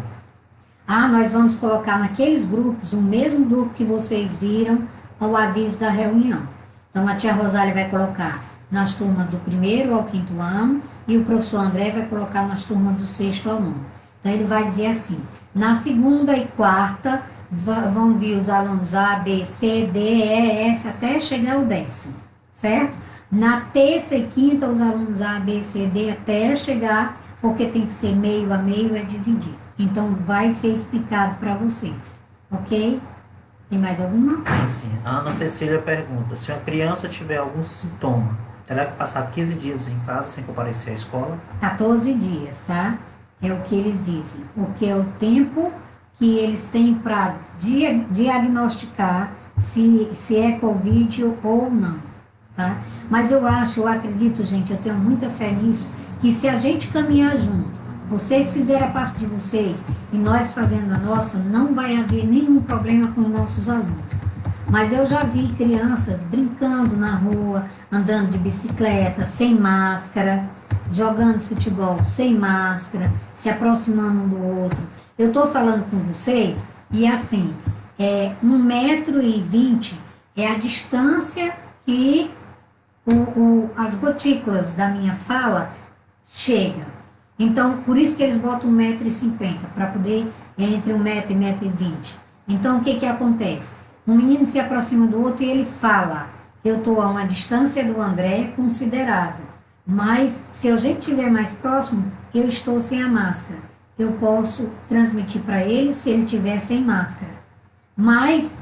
Nós vamos colocar naqueles grupos, o mesmo grupo que vocês viram, o aviso da reunião. Então, a tia Rosália vai colocar nas turmas do 1º ao 5º ano e o professor André vai colocar nas turmas do 6º ao 9º. Então, ele vai dizer assim, na segunda e quarta vão vir os alunos A, B, C, D, E, F, até chegar ao 10º, certo? Na terça e quinta, os alunos A, B, C, D, até chegar, porque tem que ser meio a meio, é dividir. Então, vai ser explicado para vocês, ok? Tem mais alguma?
Sim. A Ana Cecília pergunta, se uma criança tiver algum sintoma, terá que passar 15 dias em casa sem comparecer à escola?
14 dias, tá? É o que eles dizem. Porque é o tempo que eles têm para diagnosticar se é Covid ou não, tá? Mas eu acredito, gente, eu tenho muita fé nisso, que se a gente caminhar junto, vocês fizerem a parte de vocês e nós fazendo a nossa, não vai haver nenhum problema com os nossos alunos. Mas eu já vi crianças brincando na rua, andando de bicicleta, sem máscara, jogando futebol sem máscara, se aproximando um do outro. Eu estou falando com vocês e assim, 1,20 m é a distância que as gotículas da minha fala chegam. Então, por isso que eles botam 1,50 m, para poder entre 1 m e 1,20 m. Então, o que acontece? Um menino se aproxima do outro e ele fala, eu estou a uma distância do André considerável, mas se a gente estiver mais próximo, eu estou sem a máscara. Eu posso transmitir para ele se ele estiver sem máscara. Mas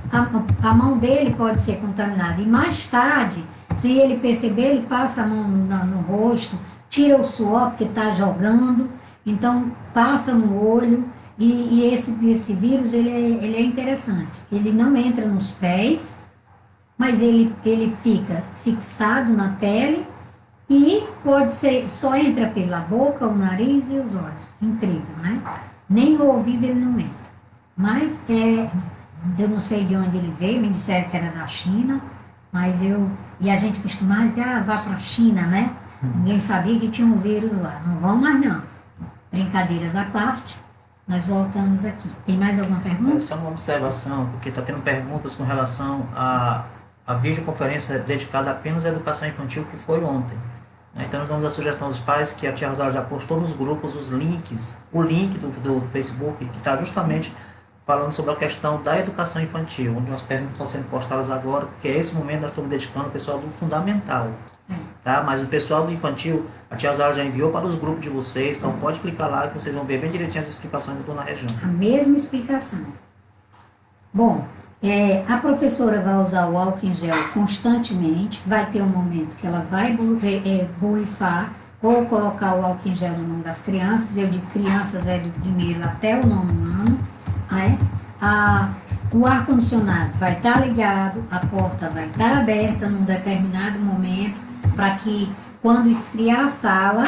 a mão dele pode ser contaminada. E mais tarde, se ele perceber, ele passa a mão no rosto, tira o suor porque está jogando, então passa no olho, e esse vírus ele é interessante. Ele não entra nos pés, mas ele fica fixado na pele e pode ser, só entra pela boca, o nariz e os olhos. Incrível, né? Nem o ouvido ele não entra. Mas eu não sei de onde ele veio, me disseram que era da China, mas e a gente costumava dizer, vá para a China, né? Ninguém sabia que tinha um vírus lá. Não vão mais não. Brincadeiras à parte, nós voltamos aqui. Tem mais alguma pergunta?
Só uma observação, porque está tendo perguntas com relação à videoconferência dedicada apenas à educação infantil que foi ontem. Então nós damos a sugestão aos pais que a tia Rosália já postou nos grupos os links, o link do Facebook, que está justamente falando sobre a questão da educação infantil, onde as perguntas estão sendo postadas agora, porque esse momento nós estamos dedicando ao pessoal do fundamental. Tá? Mas o pessoal do infantil, a tia Rosália já enviou para os grupos de vocês, então pode clicar lá que vocês vão ver bem direitinho as explicações da dona Regina.
A mesma explicação. Bom, a professora vai usar o álcool em gel constantemente, vai ter um momento que ela vai borrifar ou colocar o álcool em gel no mão das crianças, eu digo crianças é do 1º até o 9º ano, né? O ar-condicionado vai estar ligado, a porta vai estar aberta num determinado momento, para que quando esfriar a sala,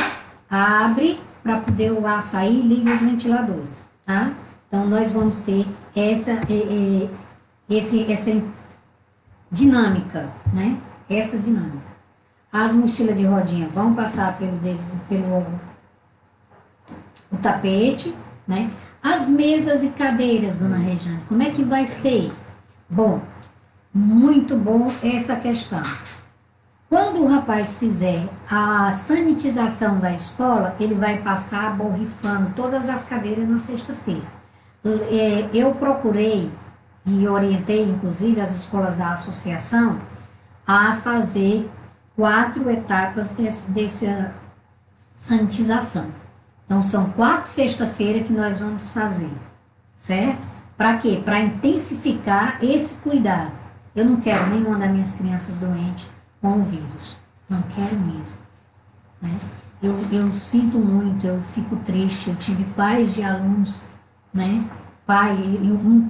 abre para poder o ar sair e liga os ventiladores, tá? Então, nós vamos ter essa dinâmica, né? Essa dinâmica. As mochilas de rodinha vão passar pelo o tapete, né? As mesas e cadeiras, dona Regiane, como é que vai ser? Bom, muito bom essa questão. Quando o rapaz fizer a sanitização da escola, ele vai passar borrifando todas as cadeiras na sexta-feira. Eu procurei e orientei, inclusive, as escolas da associação a fazer 4 etapas dessa sanitização. Então, são 4 sexta-feira que nós vamos fazer, certo? Para quê? Para intensificar esse cuidado. Eu não quero nenhuma das minhas crianças doentes com o vírus. Não quero mesmo. Né? Eu sinto muito, eu fico triste. Eu tive pais de alunos, né?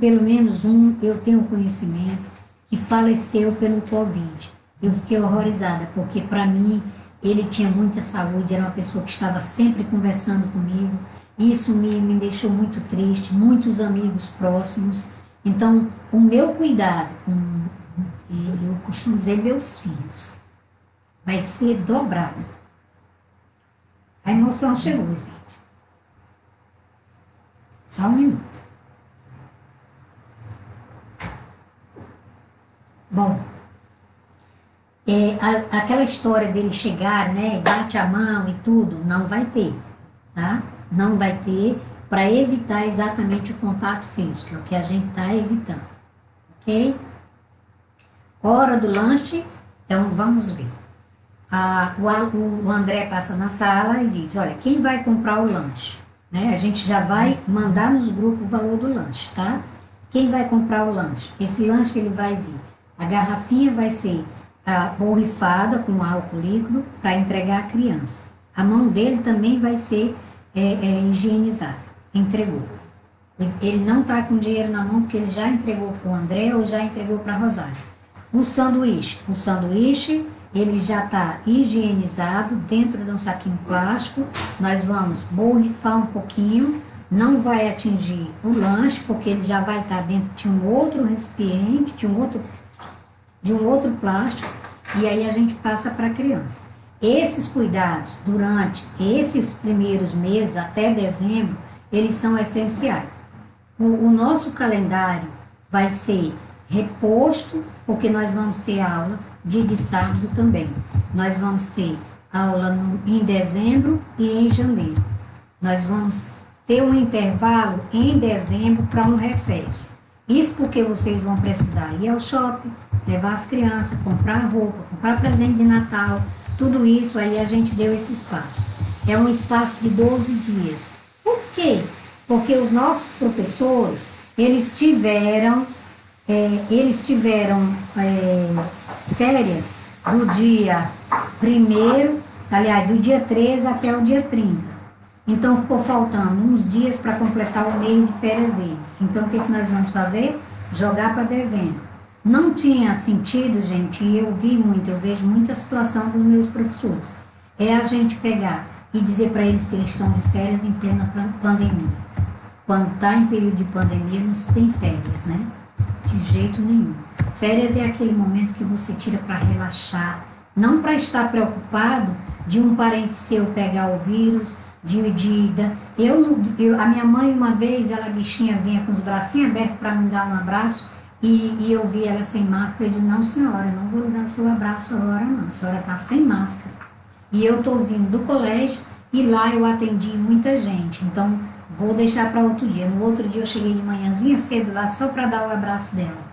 Pelo menos um, eu tenho conhecimento, que faleceu pelo Covid. Eu fiquei horrorizada, porque para mim ele tinha muita saúde, era uma pessoa que estava sempre conversando comigo. Isso me deixou muito triste, muitos amigos próximos. Então, o meu cuidado eu costumo dizer, meus filhos, vai ser dobrado. A emoção chegou, gente. Só um minuto. Bom, aquela história dele chegar, né, bate a mão e tudo, não vai ter, tá? Não vai ter, para evitar exatamente o contato físico, é o que a gente está evitando, ok? Hora do lanche, então vamos ver. O André passa na sala e diz, olha, quem vai comprar o lanche? Né? A gente já vai mandar nos grupos o valor do lanche, tá? Quem vai comprar o lanche? Esse lanche ele vai vir. A garrafinha vai ser borrifada com álcool líquido para entregar à criança. A mão dele também vai ser higienizada. Entregou. Ele não está com dinheiro na mão porque ele já entregou para o André ou já entregou para a Rosário. O sanduíche, ele já está higienizado dentro de um saquinho plástico. Nós vamos borrifar um pouquinho, não vai atingir o lanche, porque ele já vai estar dentro de um outro recipiente, de um outro plástico, e aí a gente passa para a criança. Esses cuidados durante esses primeiros meses, até dezembro, eles são essenciais. O nosso calendário vai ser reposto, porque nós vamos ter aula dia de sábado também. Nós vamos ter aula em dezembro e em janeiro. Nós vamos ter um intervalo em dezembro para um recesso. Isso porque vocês vão precisar ir ao shopping, levar as crianças, comprar roupa, comprar presente de Natal, tudo isso aí a gente deu esse espaço. É um espaço de 12 dias. Por quê? Porque os nossos professores, eles tiveram férias do dia 1º, aliás, do dia 13 até o dia 30. Então, ficou faltando uns dias para completar o mês de férias deles. Então, o que nós vamos fazer? Jogar para dezembro. Não tinha sentido, gente, e eu vejo muita situação dos meus professores. É a gente pegar e dizer para eles que eles estão de férias em plena pandemia. Quando está em período de pandemia, não se tem férias, né? De jeito nenhum. Férias é aquele momento que você tira para relaxar, não para estar preocupado de um parente seu pegar o vírus, a minha mãe uma vez, ela bichinha vinha com os bracinhos abertos para me dar um abraço e eu vi ela sem máscara. Eu disse, não senhora, eu não vou lhe dar seu abraço agora não, a senhora está sem máscara. E eu estou vindo do colégio e lá eu atendi muita gente, então vou deixar para outro dia. No outro dia eu cheguei de manhãzinha cedo lá só para dar o abraço dela.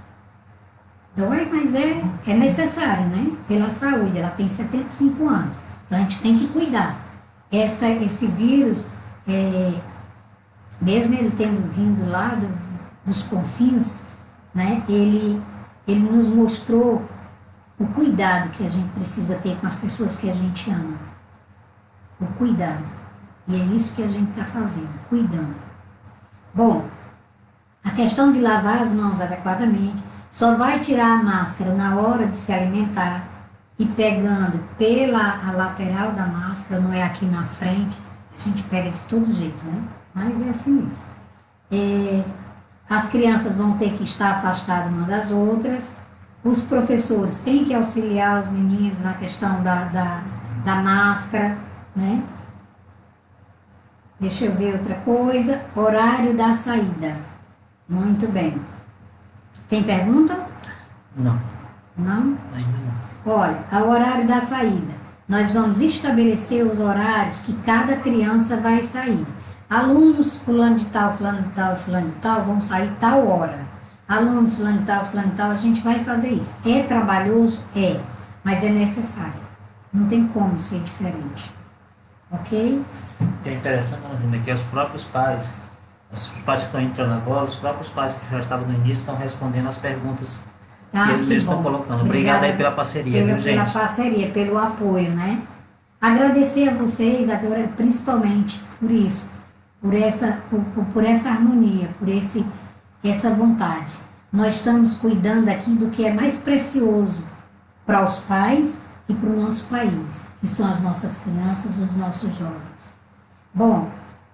Dói, mas é necessário, né? Pela saúde, ela tem 75 anos, então a gente tem que cuidar. Esse vírus, mesmo ele tendo vindo lá dos confins, né, ele nos mostrou o cuidado que a gente precisa ter com as pessoas que a gente ama. O cuidado. E é isso que a gente está fazendo, cuidando. Bom, a questão de lavar as mãos adequadamente, só vai tirar a máscara na hora de se alimentar, e pegando pela lateral da máscara, não é aqui na frente, a gente pega de todo jeito, né? Mas é assim mesmo. As crianças vão ter que estar afastadas uma das outras, os professores têm que auxiliar os meninos na questão da máscara, né? Deixa eu ver outra coisa, horário da saída. Muito bem. Tem pergunta?
Não.
Não?
Ainda não.
Olha, o horário da saída. Nós vamos estabelecer os horários que cada criança vai sair. Alunos fulano de tal, fulano de tal, fulano de tal, vão sair tal hora. alunos fulano e tal, a gente vai fazer isso. É trabalhoso? É, mas é necessário. Não tem como ser diferente. Ok?
Que é interessante, Andrina, que os próprios pais, os pais que estão entrando agora, os próprios pais que já estavam no início estão respondendo as perguntas que eles
Que
mesmos estão
bom.
colocando. Obrigado
Obrigada
aí pela parceria, viu,
pela
gente?
parceria, pelo apoio, né? Agradecer a vocês agora, principalmente, por isso, por essa harmonia, essa vontade. Nós estamos cuidando aqui do que é mais precioso para os pais e para o nosso país, que são as nossas crianças, os nossos jovens. Bom,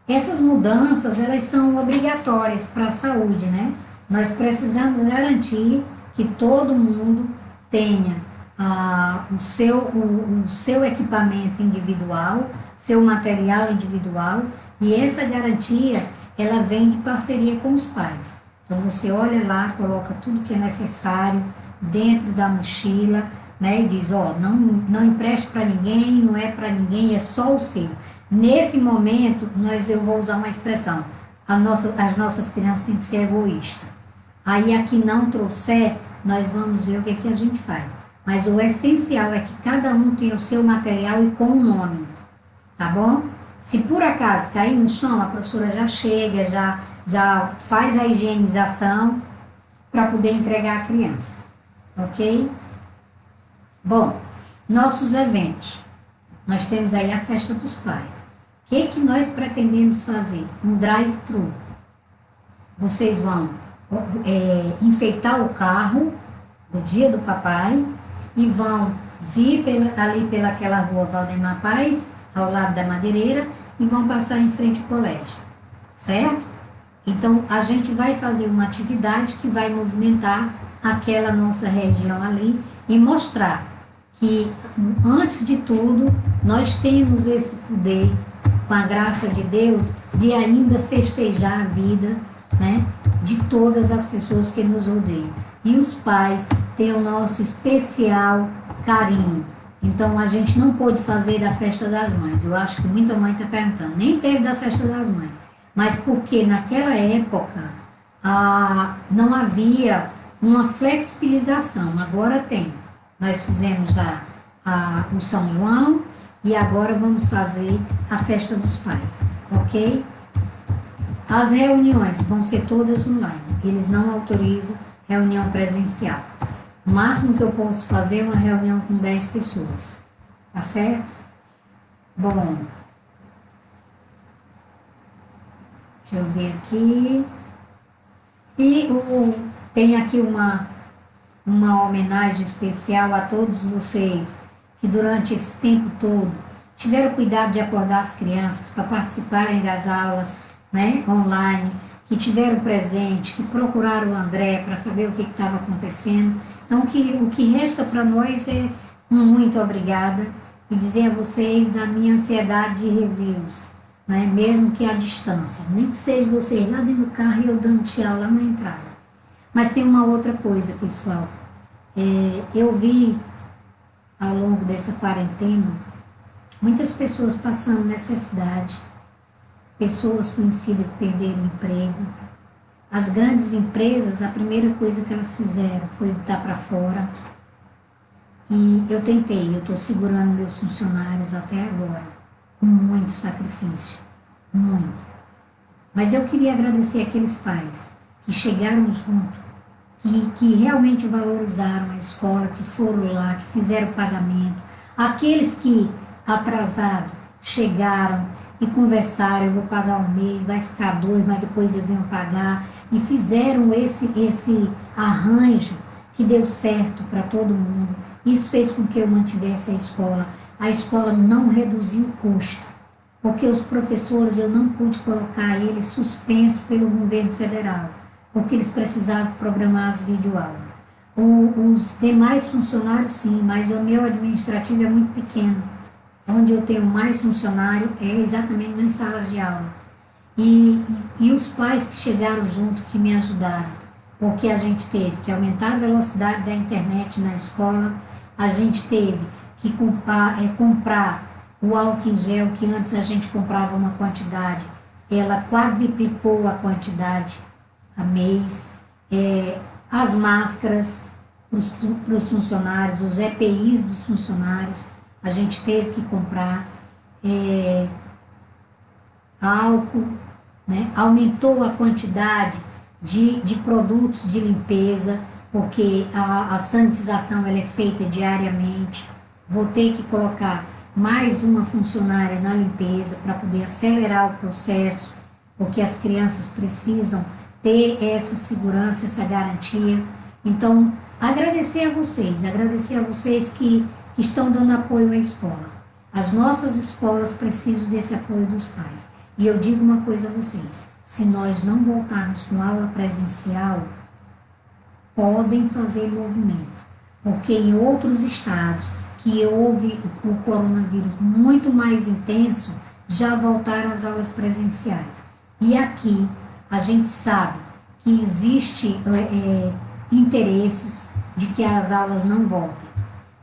essas mudanças, elas são obrigatórias para a saúde, né? Nós precisamos garantir que todo mundo tenha o seu equipamento individual, seu material individual, e essa garantia, ela vem de parceria com os pais. Então, você olha lá, coloca tudo que é necessário dentro da mochila, né? E diz, ó, não empreste para ninguém, não é para ninguém, é só o seu. Nesse momento, eu vou usar uma expressão, as nossas crianças têm que ser egoístas. Aí, a que não trouxer, nós vamos ver o que é que a gente faz. Mas o essencial é que cada um tenha o seu material e com o nome, tá bom? Se por acaso cair no chão, a professora já chega, já faz a higienização para poder entregar a criança, ok? Bom, nossos eventos. Nós temos aí a festa dos pais. O que nós pretendemos fazer? Um drive-thru. Vocês vão enfeitar o carro do dia do papai e vão vir ali pelaquela rua Valdemar Paz, ao lado da Madeireira, e vão passar em frente ao colégio, certo? Então, a gente vai fazer uma atividade que vai movimentar aquela nossa região ali e mostrar que, antes de tudo, nós temos esse poder, com a graça de Deus, de ainda festejar a vida, né, de todas as pessoas que nos rodeiam. E os pais têm o nosso especial carinho. Então, a gente não pôde fazer da festa das mães. Eu acho que muita mãe está perguntando. Nem teve da festa das mães. Mas porque naquela época não havia uma flexibilização. Agora tem. Nós fizemos já o São João e agora vamos fazer a festa dos pais. Ok? As reuniões vão ser todas online. Eles não autorizam reunião presencial. O máximo que eu posso fazer é uma reunião com 10 pessoas. Tá certo? Bom, deixa eu ver aqui. E tem aqui uma homenagem especial a todos vocês que durante esse tempo todo tiveram cuidado de acordar as crianças para participarem das aulas, né, online, que tiveram presente, que procuraram o André para saber o que estava acontecendo. Então, o que resta para nós é um muito obrigada e dizer a vocês da minha ansiedade de revê-los, né, mesmo que à distância. Nem que seja vocês lá dentro do carro e eu dando tchau lá na entrada. Mas tem uma outra coisa, pessoal. Eu vi, ao longo dessa quarentena, muitas pessoas passando necessidade, pessoas conhecidas que perderam o emprego. As grandes empresas, a primeira coisa que elas fizeram foi botar para fora. E eu estou segurando meus funcionários até agora, com muito sacrifício, muito. Mas eu queria agradecer aqueles pais que chegaram junto, que realmente valorizaram a escola, que foram lá, que fizeram o pagamento. Aqueles que, atrasados, chegaram e conversaram, eu vou pagar um mês, vai ficar 2, mas depois eu venho pagar. E fizeram esse arranjo que deu certo para todo mundo. Isso fez com que eu mantivesse a escola. A escola não reduziu o custo, porque os professores eu não pude colocar eles suspensos pelo governo federal, porque eles precisavam programar as videoaulas. Os demais funcionários sim, mas o meu administrativo é muito pequeno. Onde eu tenho mais funcionário é exatamente nas salas de aula. E os pais que chegaram junto, que me ajudaram, porque a gente teve que aumentar a velocidade da internet na escola, a gente teve que comprar o álcool em gel, que antes a gente comprava uma quantidade, ela quadriplicou a quantidade a mês. as máscaras para os funcionários, os EPIs dos funcionários, a gente teve que comprar, álcool, né? Aumentou a quantidade de produtos de limpeza, porque a sanitização ela é feita diariamente. Vou ter que colocar mais uma funcionária na limpeza para poder acelerar o processo, porque as crianças precisam ter essa segurança, essa garantia. Então, agradecer a vocês que estão dando apoio à escola. As nossas escolas precisam desse apoio dos pais. E eu digo uma coisa a vocês, se nós não voltarmos com aula presencial, podem fazer movimento, porque em outros estados que houve o coronavírus muito mais intenso, já voltaram as aulas presenciais. E aqui a gente sabe que existe interesses de que as aulas não voltem.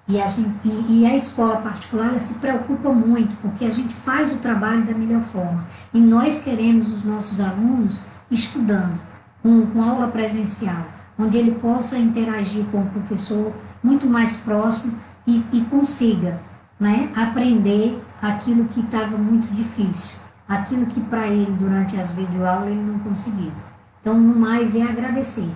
E a escola particular ela se preocupa muito, porque a gente faz o trabalho da melhor forma. E nós queremos os nossos alunos estudando, com aula presencial, onde ele possa interagir com o professor muito mais próximo e consiga, né, aprender aquilo que estava muito difícil, aquilo que para ele durante as videoaulas ele não conseguiu. Então, no mais é agradecer.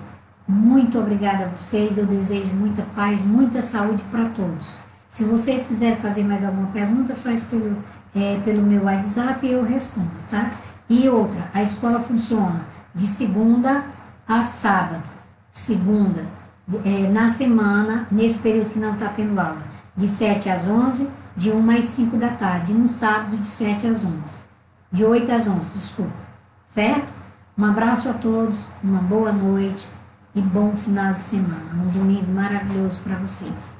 Muito obrigada a vocês, eu desejo muita paz, muita saúde para todos. Se vocês quiserem fazer mais alguma pergunta, faz pelo meu WhatsApp e eu respondo, tá? E outra, a escola funciona de segunda a sábado. Segunda, na semana, nesse período que não está tendo aula, de 7 às 11, de 1 às 5 da tarde, e no sábado de 7 às 11, de 8 às 11, desculpa, certo? Um abraço a todos, uma boa noite e bom final de semana, um domingo maravilhoso para vocês.